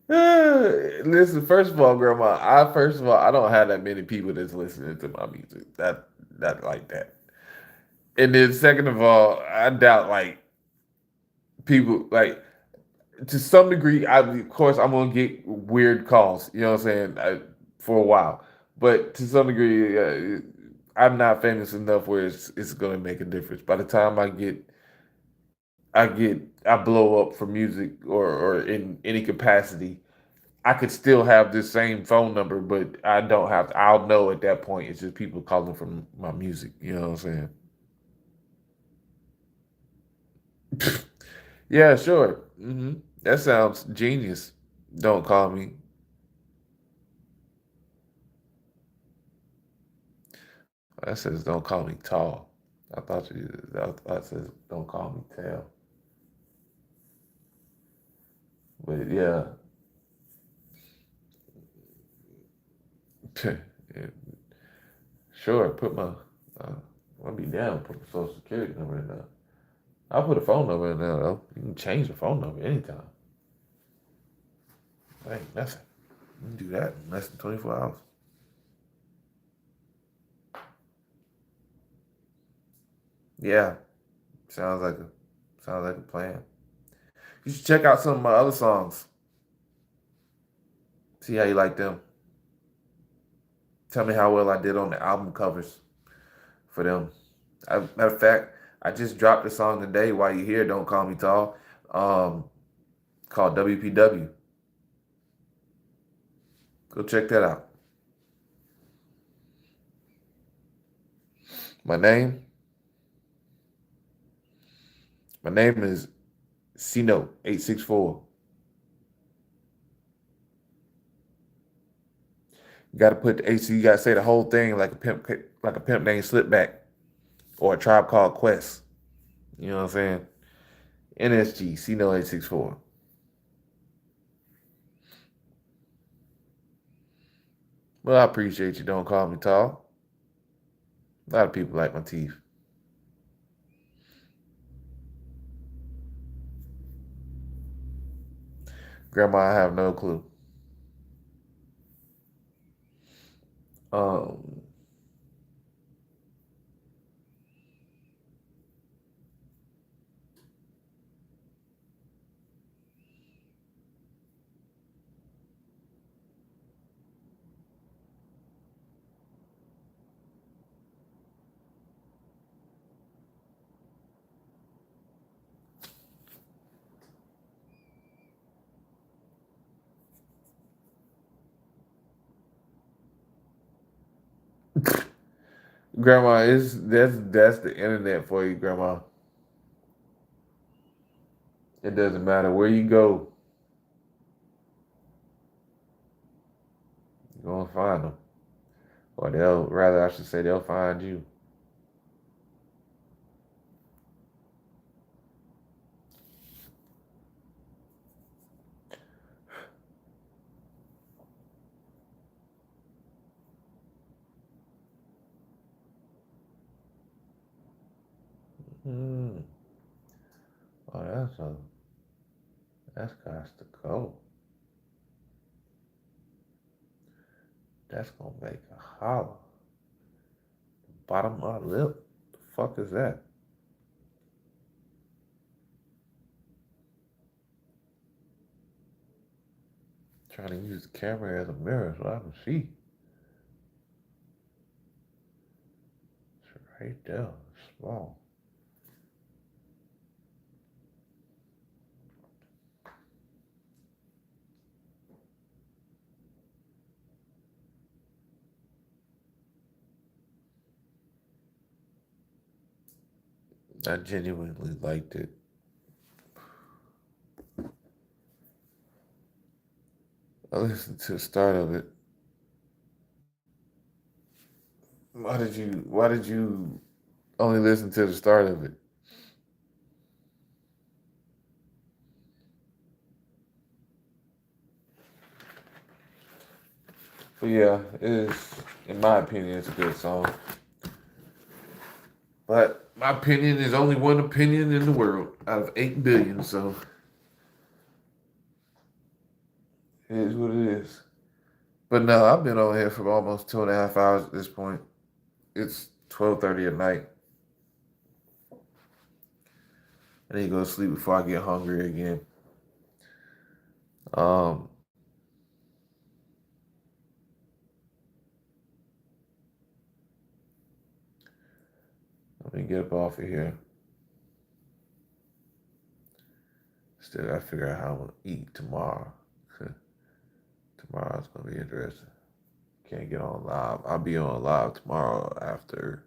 D: Listen, first of all, Grandma, I don't have that many people that's listening to my music. That like that. And then second of all, I doubt like people like to some degree. Of course I'm gonna get weird calls. You know what I'm saying? For a while, but to some degree, I'm not famous enough where it's gonna make a difference. By the time I blow up for music or in any capacity, I could still have this same phone number, but I don't have to. I'll know at that point. It's just people calling from my music. You know what I'm saying? Yeah, sure. That sounds genius. Don't call me. That says don't call me tall. That says don't call me tall. But yeah, yeah, sure. Put my. I'll be down. Put my social security number in there. I'll put a phone number in there though. You can change the phone number anytime. That ain't nothing. You can do that in less than 24 hours. Yeah, sounds like a plan. You should check out some of my other songs. See how you like them. Tell me how well I did on the album covers for them. Matter of fact, I just dropped a song today while you here. Don't Call Me Tall. Called WPW. Go check that out. My name is Cino 864. You gotta put the AC. You gotta say the whole thing like a pimp named Slipback or a Tribe Called Quest. You know what I'm saying? NSG Cino 864. Well, I appreciate you. Don't call me tall. A lot of people like my teeth. Grandma, I have no clue. Um, Grandma, that's the internet for you, Grandma. It doesn't matter where you go, you're gonna find them, or I should say, they'll find you. Mm. Oh, that's got to go. That's gonna make a holler. Bottom of my lip. The fuck is that? Trying to use the camera as a mirror so I can see. It's right there. It's small. I genuinely liked it. I listened to the start of it. Why did you only listen to the start of it? But yeah, it is, in my opinion, it's a good song. But my opinion is only one opinion in the world out of 8 billion, so it is what it is. But no, I've been on here for almost 2.5 hours at this point. It's 12:30 at night. I need to go to sleep before I get hungry again. Um, Let me get up off of here. Still gotta figure out how I'm gonna eat tomorrow. Tomorrow's gonna be interesting. Can't get on live. I'll be on live tomorrow after,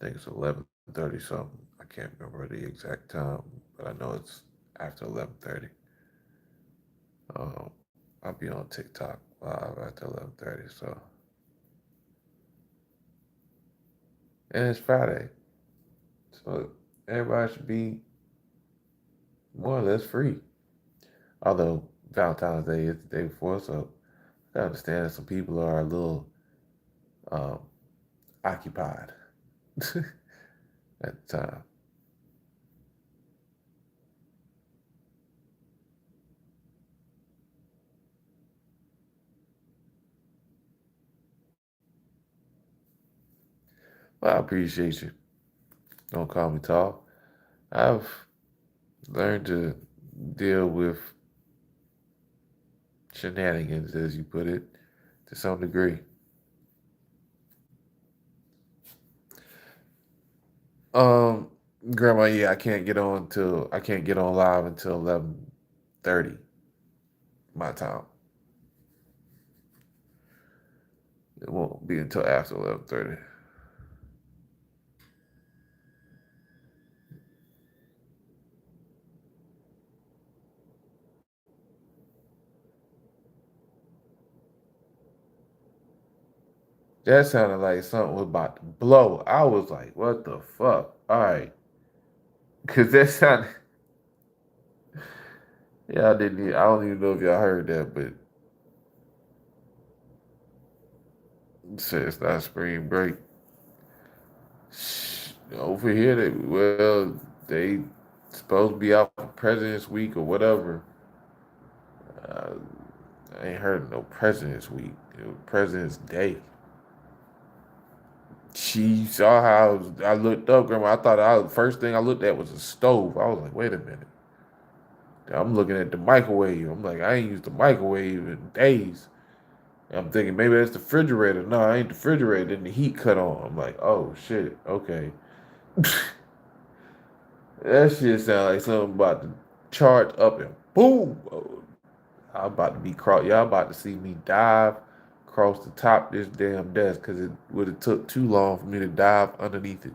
D: I think it's 11:30 something. I can't remember the exact time, but I know it's after 11:30. I'll be on TikTok live after 11:30. So, and it's Friday, so everybody should be more or less free. Although Valentine's Day is the day before, so I understand that some people are a little occupied at the time. Well, I appreciate you. Don't call me tall. I've learned to deal with shenanigans, as you put it, to some degree. Um, Grandma, yeah, I can't get on live until 11:30 my time. It won't be until after 11:30. That sounded like something was about to blow. I was like, what the fuck? All right. Cause that sounded yeah, I don't even know if y'all heard that, but it said it's not spring break. Over here they supposed to be out for President's Week or whatever. Uh, I ain't heard of no President's Week. It was President's Day. She saw how I looked up, Grandma. First thing I looked at was a stove. I was like, wait a minute. I'm looking at the microwave. I'm like, I ain't used the microwave in days. And I'm thinking maybe that's the refrigerator. No, I ain't the refrigerator. Then the heat cut on. I'm like, oh shit, okay. That shit sound like something about to charge up and boom. Oh, I'm about to be y'all about to see me dive across the top of this damn desk because it would have took too long for me to dive underneath it.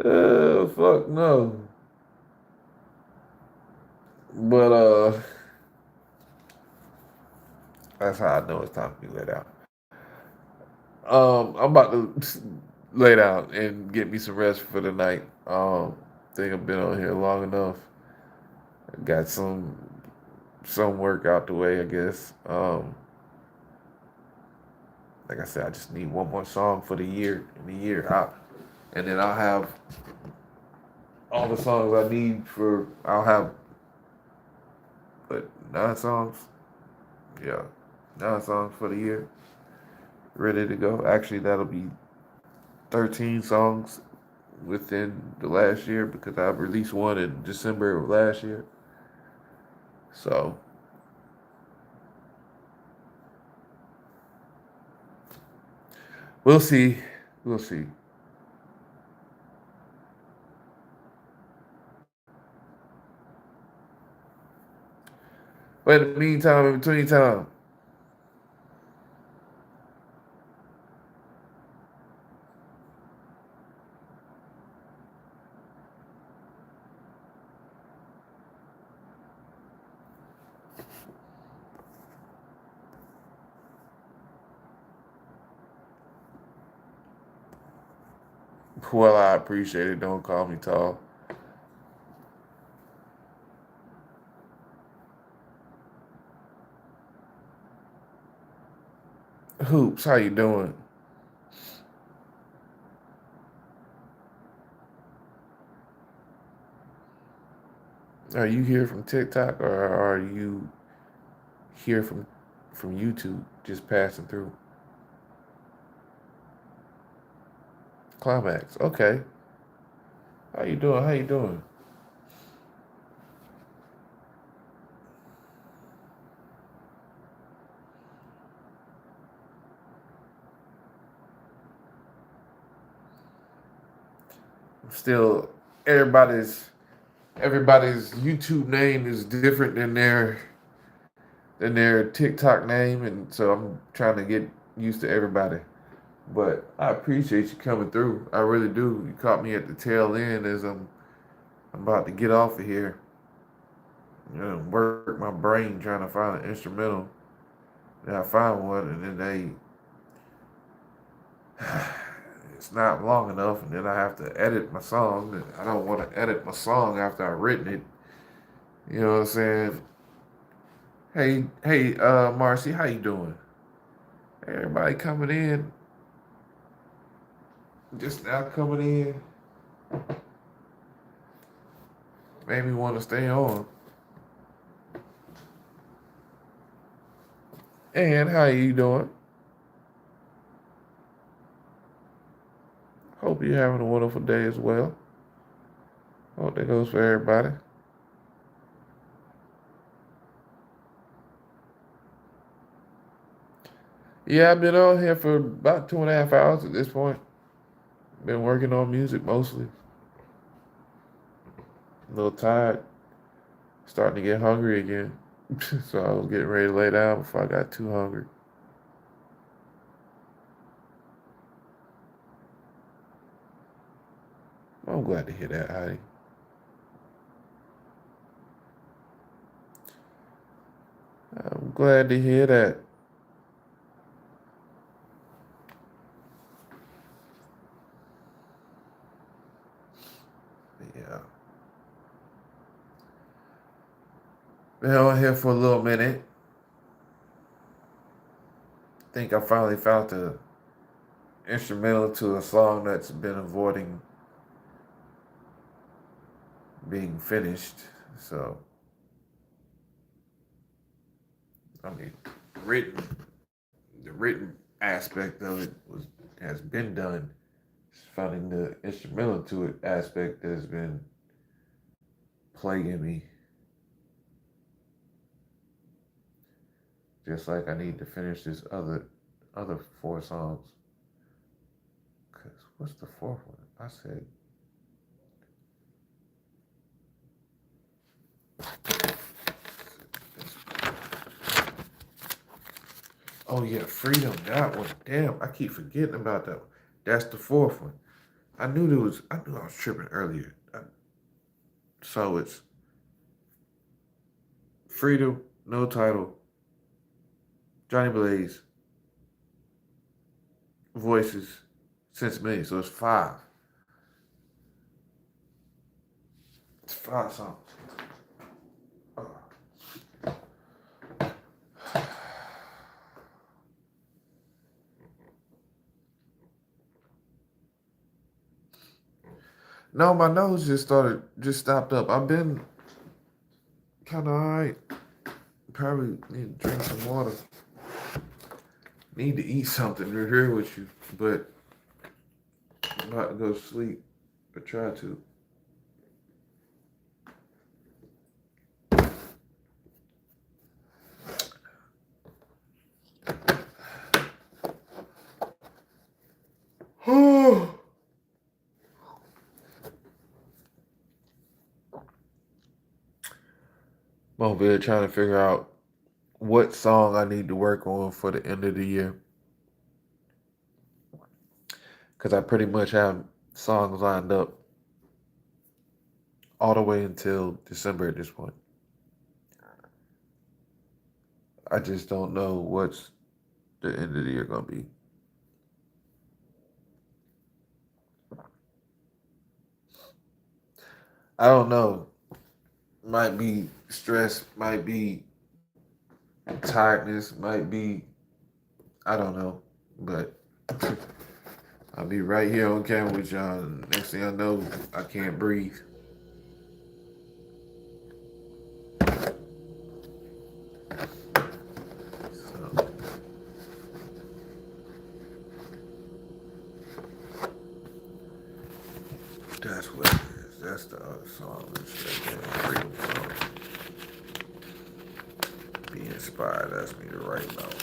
D: Oh fuck no. But that's how I know it's time to be let out. I'm about to lay down and get me some rest for the night. Think I've been on here long enough. I got some work out the way, I guess. Like I said, I just need one more song for the year and the year out, and then I'll have all the songs I need for. I'll have, but 9 songs. Yeah, 9 songs for the year, ready to go. Actually, that'll be 13 songs within the last year because I released one in December of last year. So we'll see. We'll see. But in the meantime, in between time, well, I appreciate it. Don't call me tall. Hoops, how you doing? Are you here from TikTok or are you here from YouTube, just passing through? Climax. Okay. How you doing? How you doing? Still, everybody's YouTube name is different than their TikTok name, and so I'm trying to get used to everybody. But I appreciate you coming through. I really do. You caught me at the tail end as I'm about to get off of here. You know, work my brain trying to find an instrumental. And I find one, and then it's not long enough, and then I have to edit my song. And I don't want to edit my song after I've written it. You know what I'm saying? Hey, Marcy, how you doing? Hey, everybody coming in, just now coming in, made me want to stay on. And how you doing? Hope you're having a wonderful day as well. Hope that goes for everybody. Yeah, I've been on here for about 2.5 hours at this point. Been working on music mostly. A little tired. Starting to get hungry again. So I was getting ready to lay down before I got too hungry. I'm glad to hear that, Heidi. I'm glad to hear that. Yeah. Been on here for a little minute. Think I finally found the instrumental to a song that's been avoiding being finished. So, I mean, the written aspect of it has been done. It's finding the instrumental to it aspect that has been plaguing me. Just like I need to finish this other 4 songs. Cause what's the 4th one? I said. Oh yeah, Freedom, that one. Damn, I keep forgetting about that one. That's the 4th one. I knew I was tripping earlier. So it's Freedom, No Title, Johnny Blaze, Voices, Since May. So it's 5. It's 5 songs. No, my nose just stopped up. I've been kind of alright. Probably need to drink some water. Need to eat something to here with you, but I'm about to go to sleep. I try to. I'm over here trying to figure out what song I need to work on for the end of the year. Because I pretty much have songs lined up all the way until December at this point. I just don't know what's the end of the year going to be. I don't know. Might be stress, might be tiredness, might be, I don't know. But I'll be right here on camera with y'all. And next thing I know, I can't breathe. So. That's what it is. That's the other song. Freedom song. Be inspired. That's me to write about.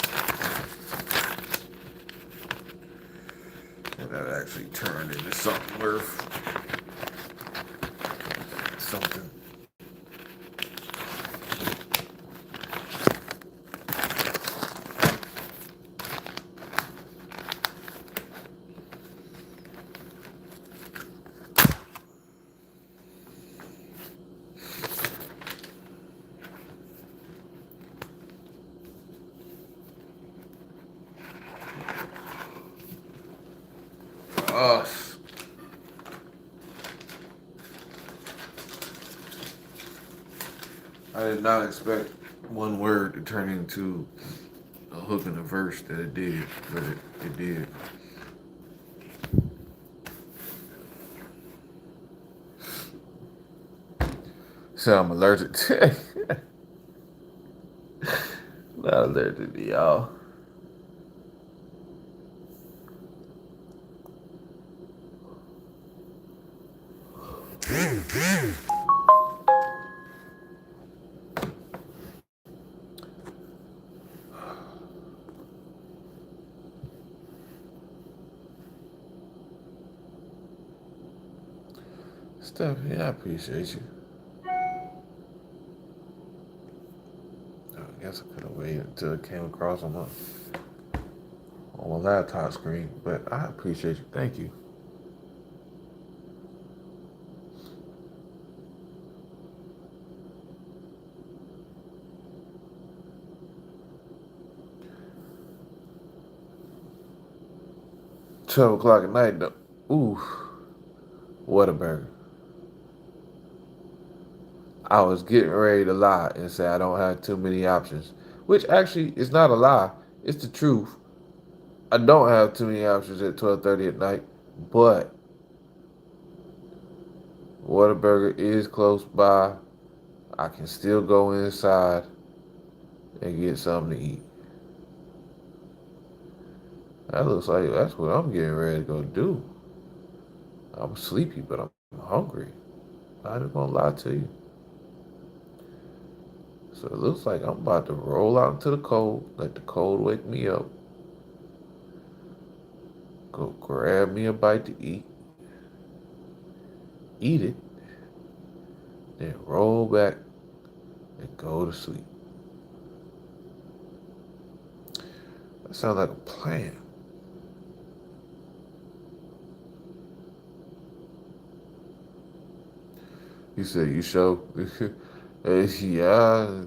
D: And that actually turned into something worth something. Us. I did not expect one word to turn into a hook and a verse that it did, but it did. So I'm allergic to
A: Not allergic to y'all. Stephanie, I appreciate you. I guess I could have waited until it came across on my laptop screen, but I appreciate you. Thank you. $12 at night, though. Ooh, what a burger. I was getting ready to lie and say I don't have too many options, which actually is not a lie. It's the truth. I don't have too many options at 12:30 at night, but Whataburger is close by. I can still go inside and get something to eat. That looks like that's what I'm getting ready to go do. I'm sleepy, but I'm hungry. I'm not even gonna lie to you. So it looks like I'm about to roll out into the cold, let the cold wake me up. Go grab me a bite to eat it, then roll back and go to sleep. That sounds like a plan. You said you show? Yeah,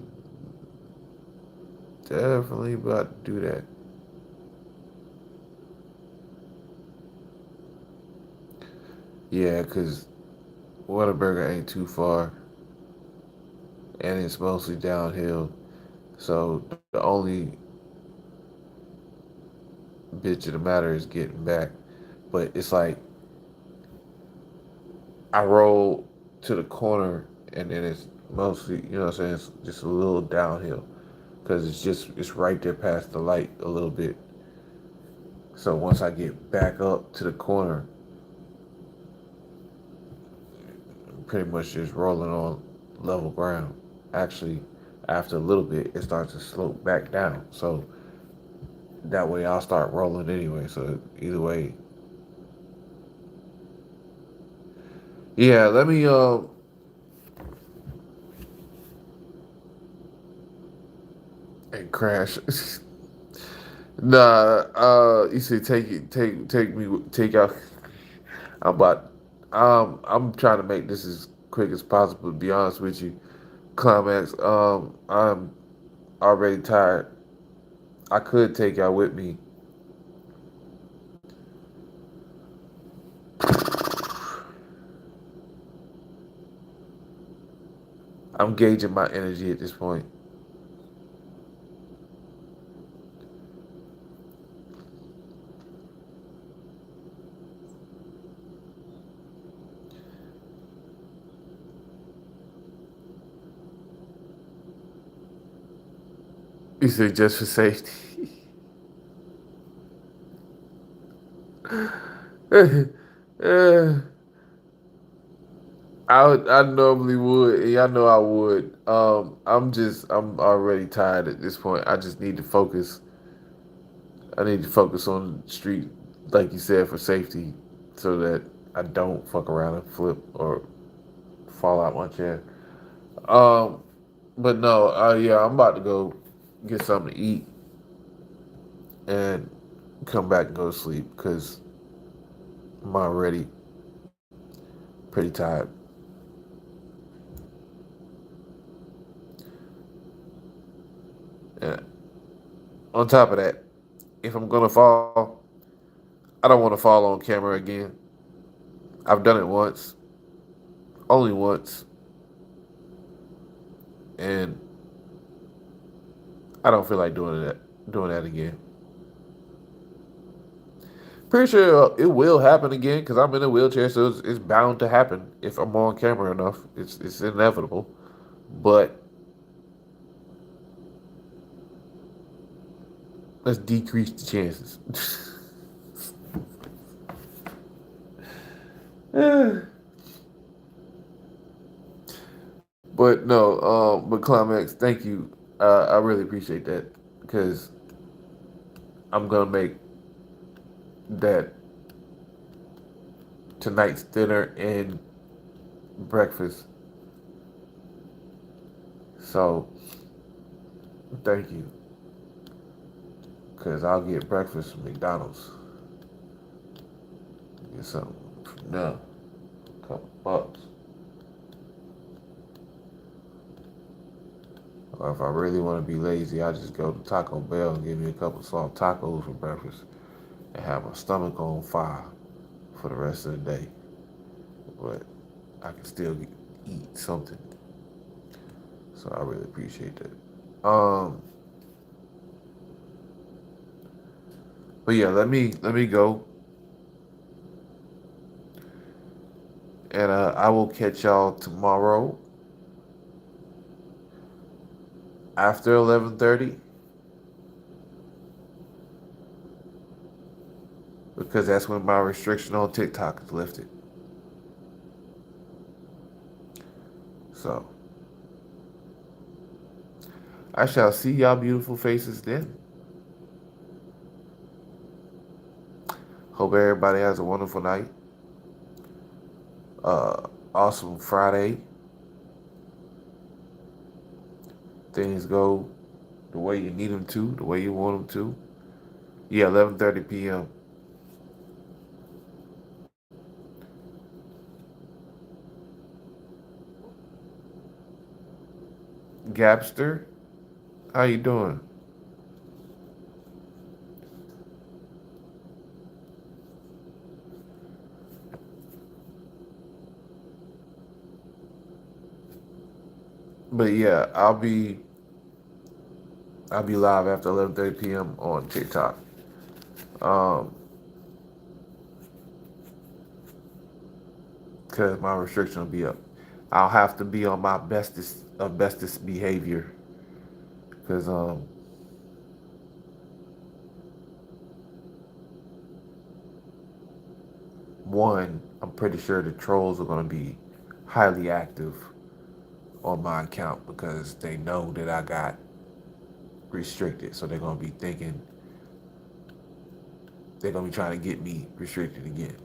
A: definitely about to do that. Yeah, because Whataburger ain't too far, and it's mostly downhill. So the only bitch of the matter is getting back. But it's like I roll to the corner, and then it's mostly, you know what I'm saying, it's just a little downhill. Because it's right there past the light a little bit. So once I get back up to the corner, I'm pretty much just rolling on level ground. Actually, after a little bit, it starts to slope back down. So that way I'll start rolling anyway. So either way. Yeah, let me and crash. Nah, you say take out. I'm about, I'm trying to make this as quick as possible. To be honest with you, climax. I'm already tired. I could take y'all with me. I'm gauging my energy at this point. You say just for safety. uh, I normally would, and y'all know I would. I'm already tired at this point. I just need to focus. I need to focus on the street, like you said, for safety, so that I don't fuck around and flip or fall out my chair. Um, but no, yeah, I'm about to go get something to eat and come back and go to sleep because I'm already pretty tired. And on top of that, if I'm gonna fall, I don't want to fall on camera again. I've done it once, only once, and I don't feel like doing that again. Pretty sure it will happen again because I'm in a wheelchair, so it's bound to happen if I'm on camera enough. It's inevitable, but
D: Let's decrease the chances. But no, but Climax, thank you. I really appreciate that because I'm gonna make that tonight's dinner and breakfast. So thank you, because I'll get breakfast from McDonald's. Get something from them. Couple bucks. Or if I really want to be lazy, I just go to Taco Bell and give me a couple soft tacos for breakfast and have my stomach on fire for the rest of the day. But I can still eat something. So I really appreciate that. But yeah, let me go, and I will catch y'all tomorrow after 11:30, because that's when my restriction on TikTok is lifted. So I shall see y'all beautiful faces then. Hope everybody has a wonderful night. Awesome Friday. Things go the way you need them to, the way you want them to. Yeah, 11:30 p.m. Gapster, how you doing? But yeah, I'll be live after 11:30 p.m. on TikTok. Cause my restriction will be up. I'll have to be on my bestest behavior. Cause one, I'm pretty sure the trolls are gonna be highly active on my account because they know that I got restricted. So they're gonna be thinking they're gonna be trying to get me restricted again.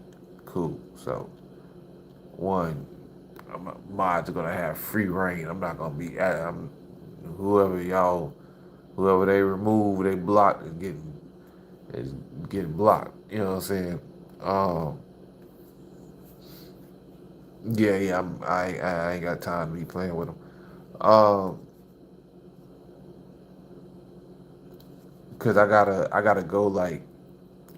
D: Cool. So one, mods are gonna have free reign. I'm not gonna be whoever they remove, they block is getting blocked. You know what I'm saying? Yeah. I ain't got time to be playing with them. Cause I gotta go, like,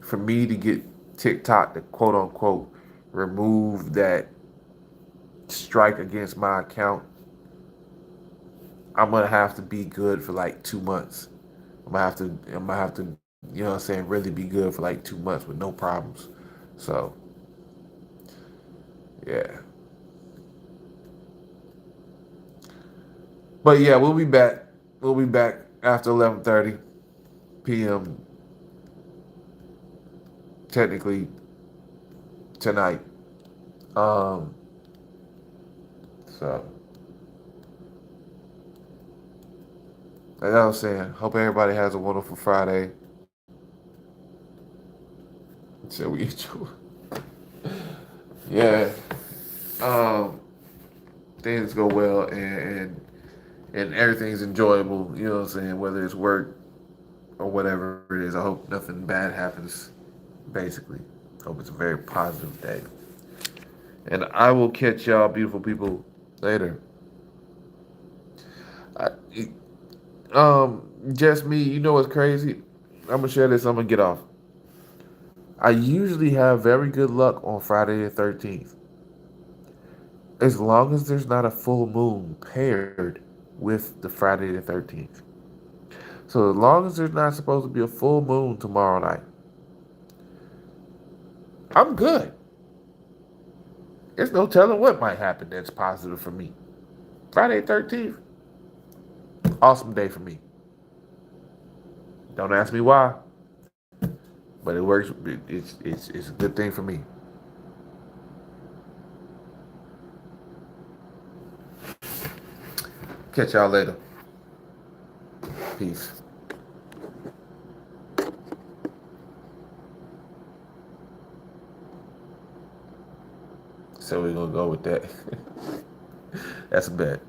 D: for me to get TikTok to quote unquote remove that strike against my account. I'm gonna have to be good for like 2 months. I'm gonna have to, you know what I'm saying, really be good for like 2 months with no problems. So, yeah. But yeah, we'll be back. We'll be back after 11:30 p.m. technically tonight. So, like I was saying, hope everybody has a wonderful Friday. So we enjoy. Yeah. Things go well and everything's enjoyable, you know what I'm saying, whether it's work or whatever it is. I hope nothing bad happens, basically. Hope it's a very positive day. And I will catch y'all beautiful people later. Just me, you know what's crazy? I'm gonna share this, I'm gonna get off. I usually have very good luck on Friday the 13th. As long as there's not a full moon paired with the Friday the 13th. So as long as there's not supposed to be a full moon tomorrow night, I'm good. There's no telling what might happen that's positive for me. Friday 13th, awesome day for me. Don't ask me why, but it works. It's a good thing for me. Catch y'all later. Peace. So we're gonna go with that. That's a bet.